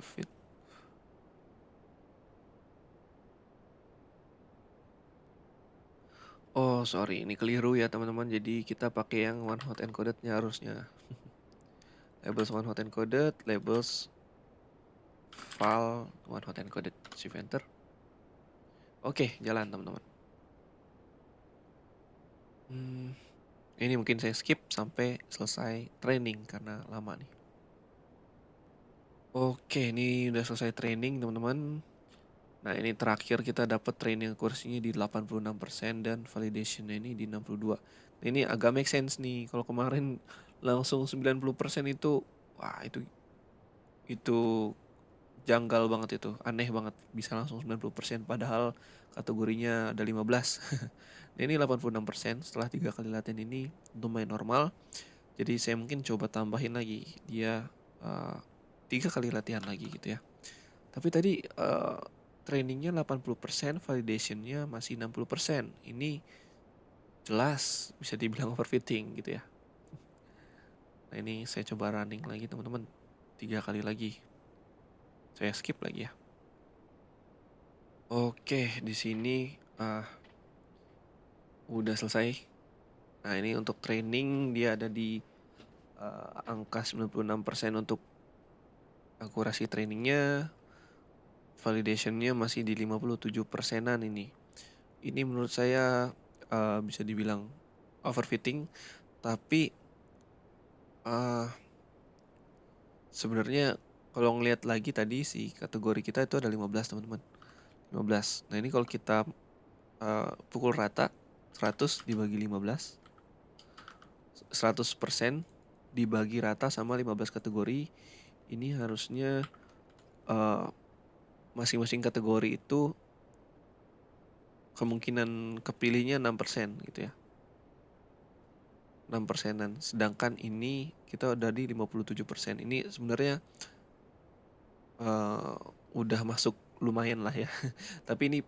Fit. Oh sorry, ini keliru ya teman-teman. Jadi kita pakai yang one hot encoded-nya harusnya. Labels one hot encoded, labels file one hot encoded. Shift enter. Oke, jalan teman-teman. Ini mungkin saya skip sampai selesai training karena lama nih. Oke, ini udah selesai training teman-teman. Nah, ini terakhir kita dapat training accuracy-nya di 86% dan validation-nya ini di 62. Nah, ini agak make sense nih. Kalau kemarin langsung 90% itu, wah itu janggal banget itu, aneh banget bisa langsung 90% padahal kategorinya ada 15. Nah, ini 86% setelah 3 kali latihan ini lumayan normal. Jadi saya mungkin coba tambahin lagi dia 3 kali latihan lagi gitu ya. Tapi tadi trainingnya 80%, validationnya masih 60%. Ini jelas bisa dibilang overfitting gitu ya. Nah ini saya coba running lagi teman-teman. 3 kali lagi. Saya skip lagi ya. Oke, di sini udah selesai. Nah ini untuk training dia ada di angka 96% untuk akurasi trainingnya. Validationnya masih di 57%-an ini. Ini menurut saya bisa dibilang overfitting, tapi sebenarnya kalau ngelihat lagi tadi si kategori kita itu ada 15 teman-teman. 15. Nah, ini kalau kita pukul rata 100 dibagi 15, 100% dibagi rata sama 15 kategori, ini harusnya masing-masing kategori itu kemungkinan kepilihnya 6% gitu ya. 6%-an. Sedangkan ini kita udah di 57%. Ini sebenarnya udah masuk lumayan lah ya. Tapi ini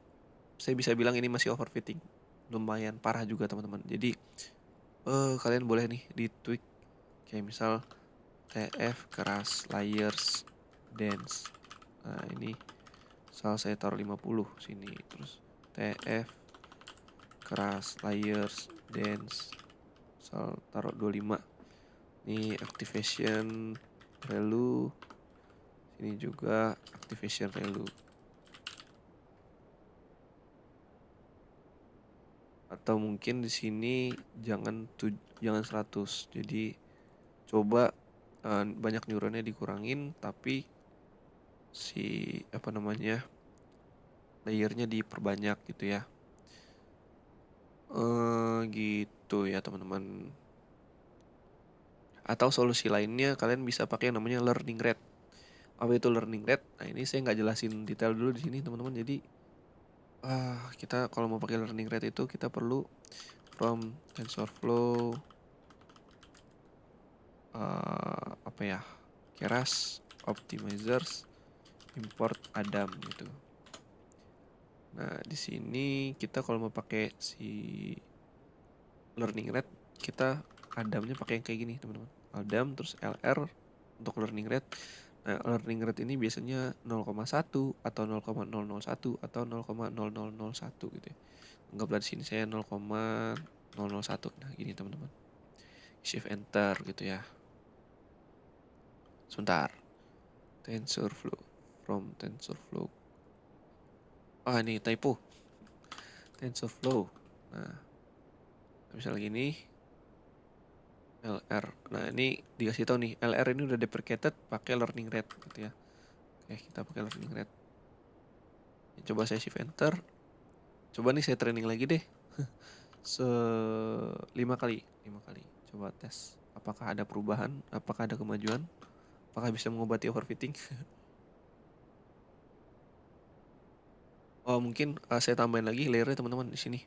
saya bisa bilang ini masih overfitting. Lumayan parah juga teman-teman. Jadi kalian boleh nih di tweak kayak misal TF keras layers dense. Nah, ini misal saya taruh 50 sini, terus TF keras layers dense misal taruh 25. Ini activation relu, ini juga activation relu. Atau mungkin di sini jangan 100. Jadi coba banyak neuronnya dikurangin tapi si apa namanya layernya diperbanyak gitu ya. Gitu ya teman-teman. Atau solusi lainnya kalian bisa pakai yang namanya learning rate. Apa itu learning rate? Nah ini saya nggak jelasin detail dulu di sini teman-teman. Jadi kita kalau mau pakai learning rate itu kita perlu from TensorFlow apa ya, Keras optimizers import Adam gitu. Nah di sini kita kalau mau pakai si learning rate kita Adamnya pakai yang kayak gini teman-teman. Adam terus LR untuk learning rate. Nah, learning rate ini biasanya 0,1 atau 0,001 atau 0,0001 gitu ya. Anggaplah di sini saya 0,001. Nah, gini teman-teman. Shift enter gitu ya. Sebentar. TensorFlow from TensorFlow. Ini typo. TensorFlow. Nah, misalnya gini LR. Nah, ini dikasih tahu nih, LR ini udah deprecated pakai learning rate gitu ya. Oke, kita pakai learning rate. Coba saya shift enter. Coba nih saya training lagi deh. 5 kali, 5 kali. Coba tes. Apakah ada perubahan? Apakah ada kemajuan? Apakah bisa mengobati overfitting? Oh, mungkin saya tambahin lagi layernya teman-teman di sini.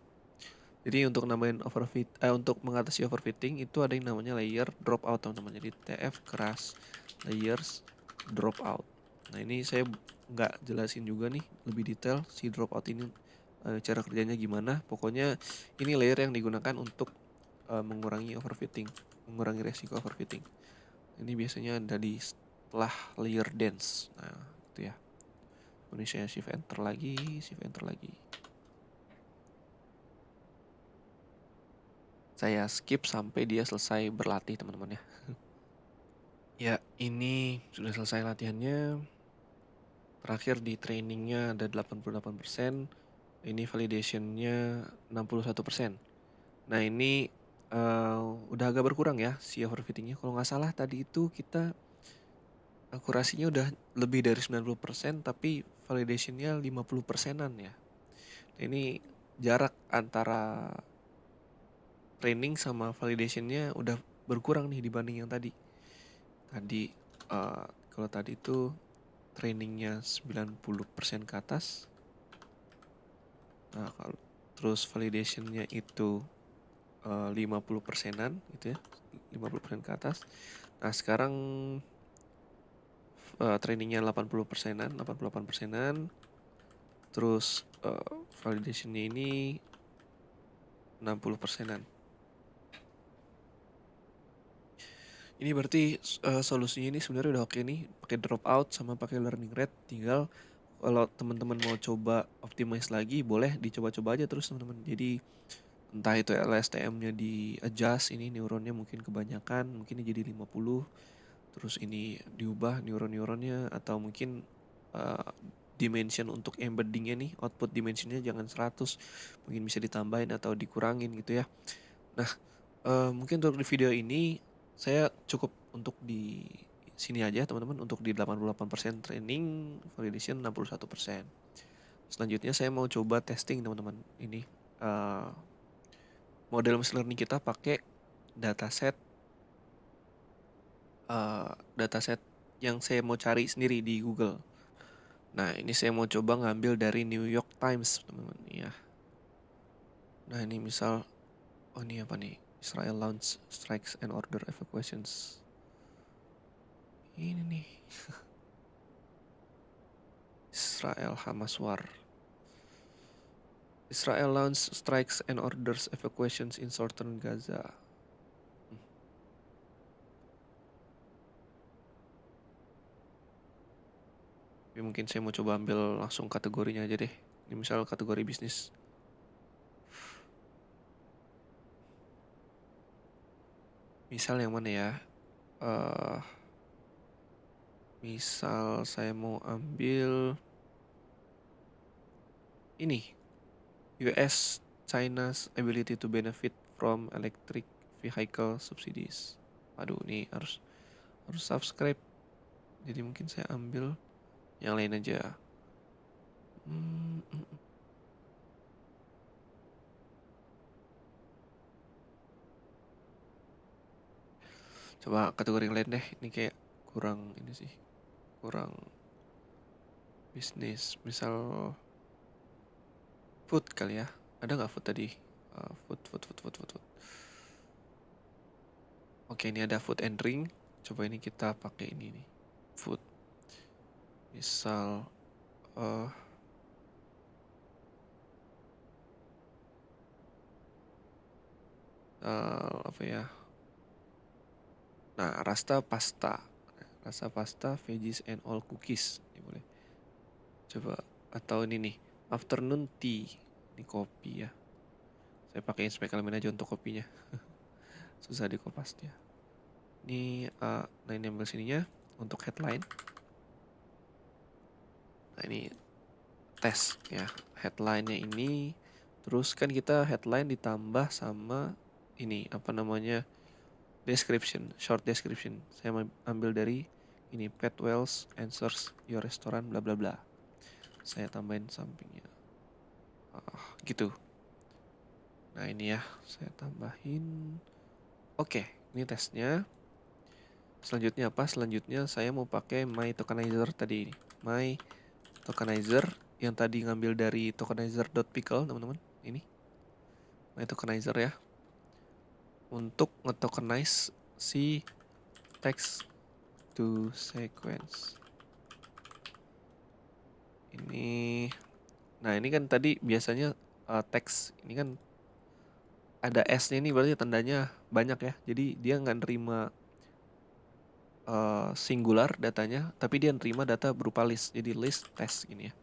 Jadi untuk untuk mengatasi overfitting itu ada yang namanya layer dropout teman-teman. Jadi TF keras layers dropout. Nah ini saya nggak jelasin juga nih lebih detail si dropout ini cara kerjanya gimana. Pokoknya ini layer yang digunakan untuk mengurangi overfitting, mengurangi resiko overfitting. Ini biasanya ada di setelah layer dense. Nah itu ya. Ini saya shift enter lagi, shift enter lagi. Saya skip sampai dia selesai berlatih teman-teman ya. Ya, ini sudah selesai latihannya. Terakhir di trainingnya ada 88%. Ini validationnya 61%. Nah ini udah agak berkurang ya si overfittingnya. Kalau nggak salah tadi itu kita akurasinya udah lebih dari 90%. Tapi validationnya 50%an ya. Nah, ini jarak antara training sama validationnya udah berkurang nih dibanding yang tadi. Tadi kalau tadi itu trainingnya 90% ke atas. Nah, kalau terus validationnya itu 50%an gitu ya. 50% ke atas. Nah, sekarang trainingnya 80%an, 88%an. Terus validationnya ini 60%an. Ini berarti solusinya ini sebenarnya udah oke nih, pakai dropout sama pakai learning rate. Tinggal kalau teman-teman mau coba optimize lagi, boleh dicoba-coba aja terus teman-teman. Jadi entah itu LSTM-nya di adjust, ini neuronnya mungkin kebanyakan, mungkin jadi 50. Terus ini diubah neuron-neuronnya atau mungkin uh, dimension untuk embeddingnya nih, output dimensionnya jangan 100, mungkin bisa ditambahin atau dikurangin gitu ya. Nah, mungkin untuk di video ini saya cukup untuk di sini aja teman-teman, untuk di 88% training, validation 61%. Selanjutnya saya mau coba testing teman-teman. Ini model machine learning kita pakai dataset dataset yang saya mau cari sendiri di Google. Nah, ini saya mau coba ngambil dari New York Times, teman-teman ya. Nah, ini misal ini apa nih? Israel launch strikes and order evacuations. Ini nih. Israel Hamas war. Israel launch strikes and orders evacuations in southern Gaza. Tapi mungkin saya mau coba ambil langsung kategorinya aja deh. Ini misal kategori bisnis. Misal yang mana ya? eh misal saya mau ambil ini, US China's ability to benefit from electric vehicle subsidies. Aduh, ini harus harus subscribe. Jadi mungkin saya ambil yang lain aja. Hmm, mm, mm. Coba kategori yang lain deh. Ini kayak kurang ini sih, kurang bisnis. Misal food kali ya. Ada nggak food tadi? Food. Oke, ini ada food and drink. Coba ini kita pakai ini nih. Food. Misal eh apa ya? Nah, rasa pasta, veggies and all cookies. Ini boleh. Coba atau ini nih, afternoon tea. Ini kopi ya. Saya pakai Inspect Element aja untuk kopinya. Susah di kopasnya. Ini nah ini ambil sininya untuk headline. Nah, ini tes ya. Headline-nya ini terus kan kita headline ditambah sama ini apa namanya? Description, short description. Saya ambil dari ini Pet Wells answers your restaurant bla bla bla. Saya tambahin sampingnya. Gitu. Nah, ini ya, saya tambahin. Oke, ini tesnya. Selanjutnya apa? Selanjutnya saya mau pakai my tokenizer tadi ini. My tokenizer yang tadi ngambil dari tokenizer.pickle, teman-teman. Ini my tokenizer ya. Untuk nge-tokenize si text to sequence. Ini nah, ini kan tadi biasanya teks ini kan ada S-nya nih berarti tandanya banyak ya. Jadi dia nggak nerima singular datanya, tapi dia nerima data berupa list. Jadi list test gini ya.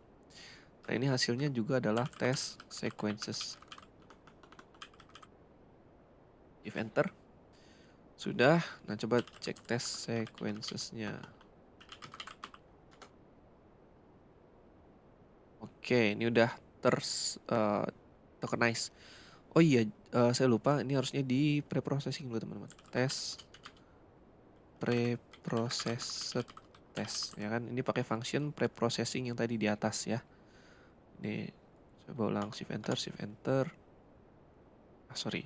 Nah, ini hasilnya juga adalah test sequences. If enter. Sudah. Nah, coba cek test sequencesnya. Oke, ini udah tokenize. Oh iya, saya lupa ini harusnya di preprocessing dulu teman-teman. Tes preprocessed test ya kan. Ini pakai function preprocessing yang tadi di atas ya. Ini coba ulang shift enter. Sorry.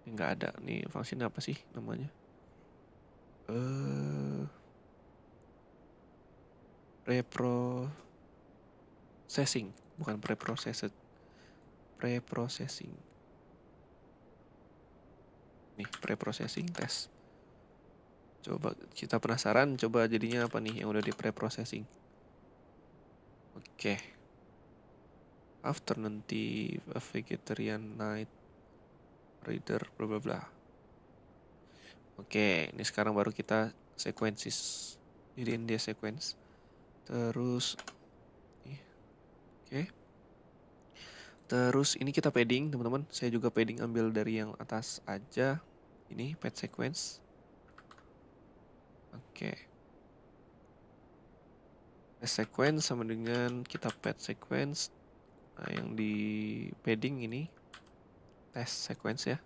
Ini nggak ada. Nih function apa sih namanya? Eh preprocessing, bukan preprocessed. Preprocessing. Nih, preprocessing test. Coba kita penasaran, coba jadinya apa nih yang udah di preprocessing. Oke. Afternoon tea, a vegetarian night, reader, bla bla bla. Oke, ini sekarang baru kita sequences. Jadiin dia sequence. Terus, oke. Terus ini kita padding, teman-teman. Saya juga padding ambil dari yang atas aja. Ini pad sequence. Oke. Pad sequence sama dengan kita pad sequence. Nah, yang di padding ini test sequence ya.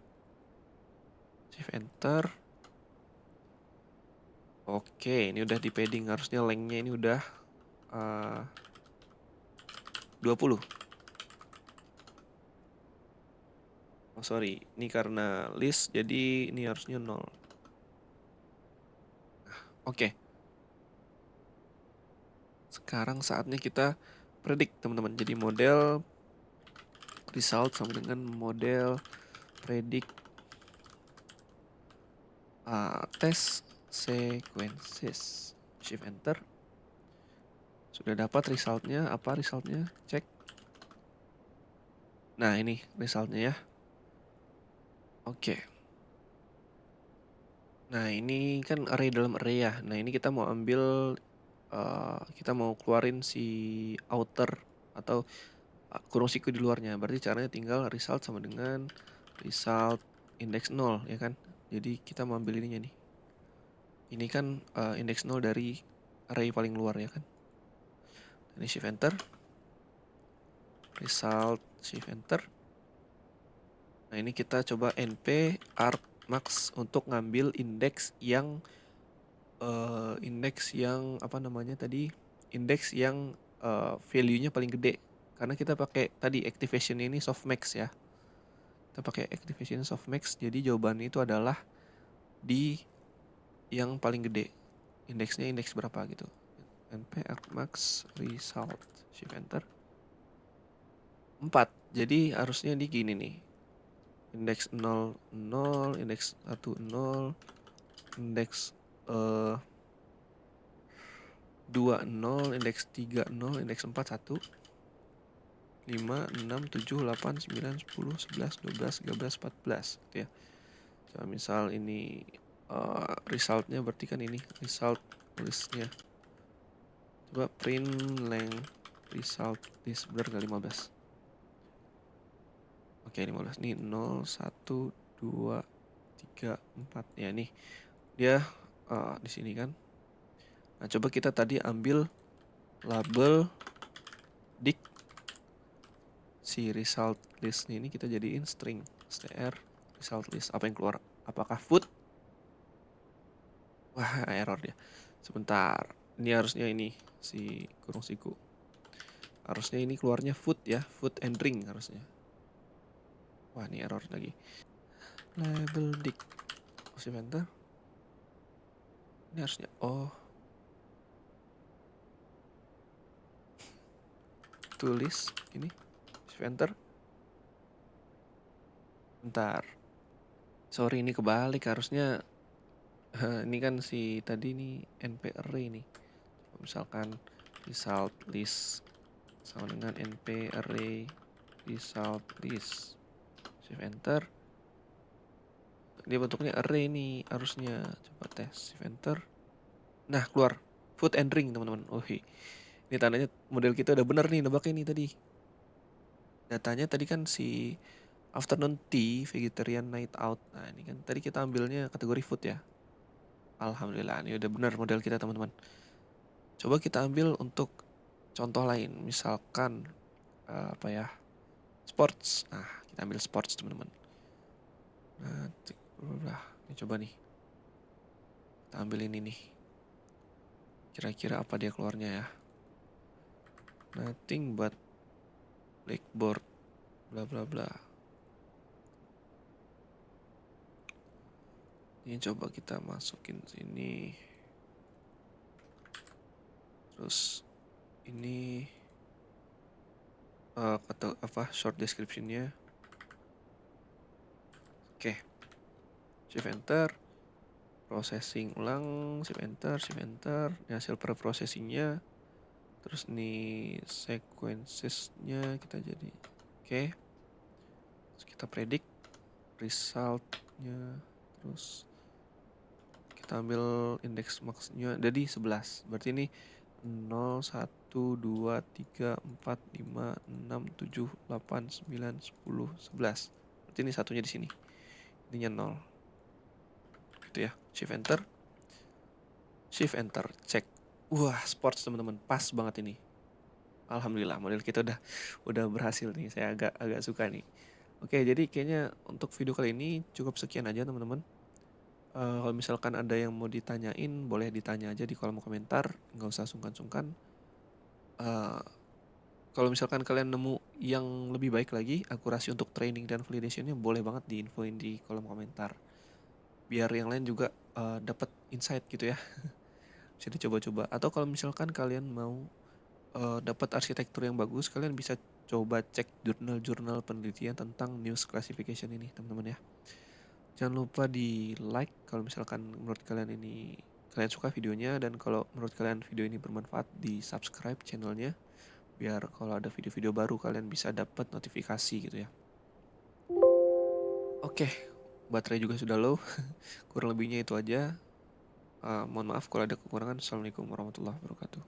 Shift enter. Oke, ini udah di padding. Harusnya lengthnya ini udah 20. Oh sorry, ini karena list jadi ini harusnya 0. Oke, sekarang saatnya kita predict teman-teman. Jadi model result sama dengan model predict test sequences. Shift enter. Sudah dapat resultnya. Apa resultnya? Cek. Nah, ini resultnya ya. Oke. Nah, ini kan array dalam array ya. Nah, ini kita mau ambil kita mau keluarin si outer atau kurung siku di luarnya. Berarti caranya tinggal result sama dengan result index 0 ya kan. Jadi kita mau ambil ininya nih. Ini kan indeks 0 dari array paling luar ya kan. Ini shift enter. Result shift enter. Nah, ini kita coba np argmax untuk ngambil indeks yang apa namanya tadi? Indeks yang value-nya paling gede. Karena kita pakai tadi activation ini softmax ya. Kita pakai activation softmax, jadi jawabannya itu adalah di yang paling gede. Indeksnya indeks berapa gitu. np argmax result shift enter. 4. Jadi harusnya di gini nih. Indeks 0 0, indeks 1 0, indeks 2 0, indeks 3 0, indeks 4 1, 5 6 7 8 9 10 11 12 13 14 gitu ya. Coba misal ini resultnya berarti kan ini result listnya. Coba print length result list, benar nggak 15? Oke, 15 nih 0 1 2 3 4 ya nih. Dia di sini kan. Nah, coba kita tadi ambil label dik si result list ini kita jadiin string str result list. Apa yang keluar? Apakah food? Wah, error dia. Sebentar. Ini harusnya ini si kurung siku. Harusnya ini keluarnya food ya, food and drink harusnya. Wah, ini error lagi. Label dik. Masih enter. Ini harusnya tulis ini enter. Bentar. Sorry, ini kebalik harusnya. Ini kan si tadi nih np array nih. Misalkan result list sama dengan np array result list. Shift enter. Dia bentuknya array nih harusnya. Coba tes shift enter. Nah, keluar food and drink teman-teman. Ini tandanya model kita udah bener nih nebaknya nih tadi. Datanya tadi kan si afternoon tea vegetarian night out. Nah, ini kan tadi kita ambilnya kategori food ya. Alhamdulillah, ini udah benar model kita teman-teman. Coba kita ambil untuk contoh lain, misalkan apa ya, sports. Nah, kita ambil sports teman-teman. Nah, ini coba nih, kita ambil ini nih. Kira-kira apa dia keluarnya ya? Nothing but blackboard, bla bla bla. Ini coba kita masukin sini. Terus ini kata apa short description-nya. Oke. Shift enter. Processing ulang, shift enter. Ini hasil preprocessingnya. Terus nih sequences-nya kita jadi oke. Terus kita predict result-nya. Terus kita ambil indeks max-nya jadi 11. Berarti ini 0, 1, 2, 3, 4, 5, 6, 7, 8, 9, 10, 11. Berarti ini satunya di sini. Ininya 0. Gitu ya. Shift enter. Shift enter. Cek. Wah, sports teman-teman. Pas banget ini. Alhamdulillah model kita udah berhasil nih. Saya agak suka nih. Oke, jadi kayaknya untuk video kali ini cukup sekian aja teman-teman. Kalau misalkan ada yang mau ditanyain, boleh ditanya aja di kolom komentar. Nggak usah sungkan-sungkan. Kalau misalkan kalian nemu yang lebih baik lagi, akurasi untuk training dan validationnya boleh banget diinfoin di kolom komentar. Biar yang lain juga dapat insight gitu ya. Bisa dicoba-coba. Atau kalau misalkan kalian mau dapat arsitektur yang bagus, kalian bisa coba cek jurnal-jurnal penelitian tentang news classification ini, teman-teman ya. Jangan lupa di like kalau misalkan menurut kalian suka videonya, dan kalau menurut kalian video ini bermanfaat, di subscribe channelnya biar kalau ada video-video baru kalian bisa dapat notifikasi gitu ya. Oke, baterai juga sudah low. Kurang lebihnya itu aja. Mohon maaf kalau ada kekurangan. Assalamualaikum warahmatullahi wabarakatuh.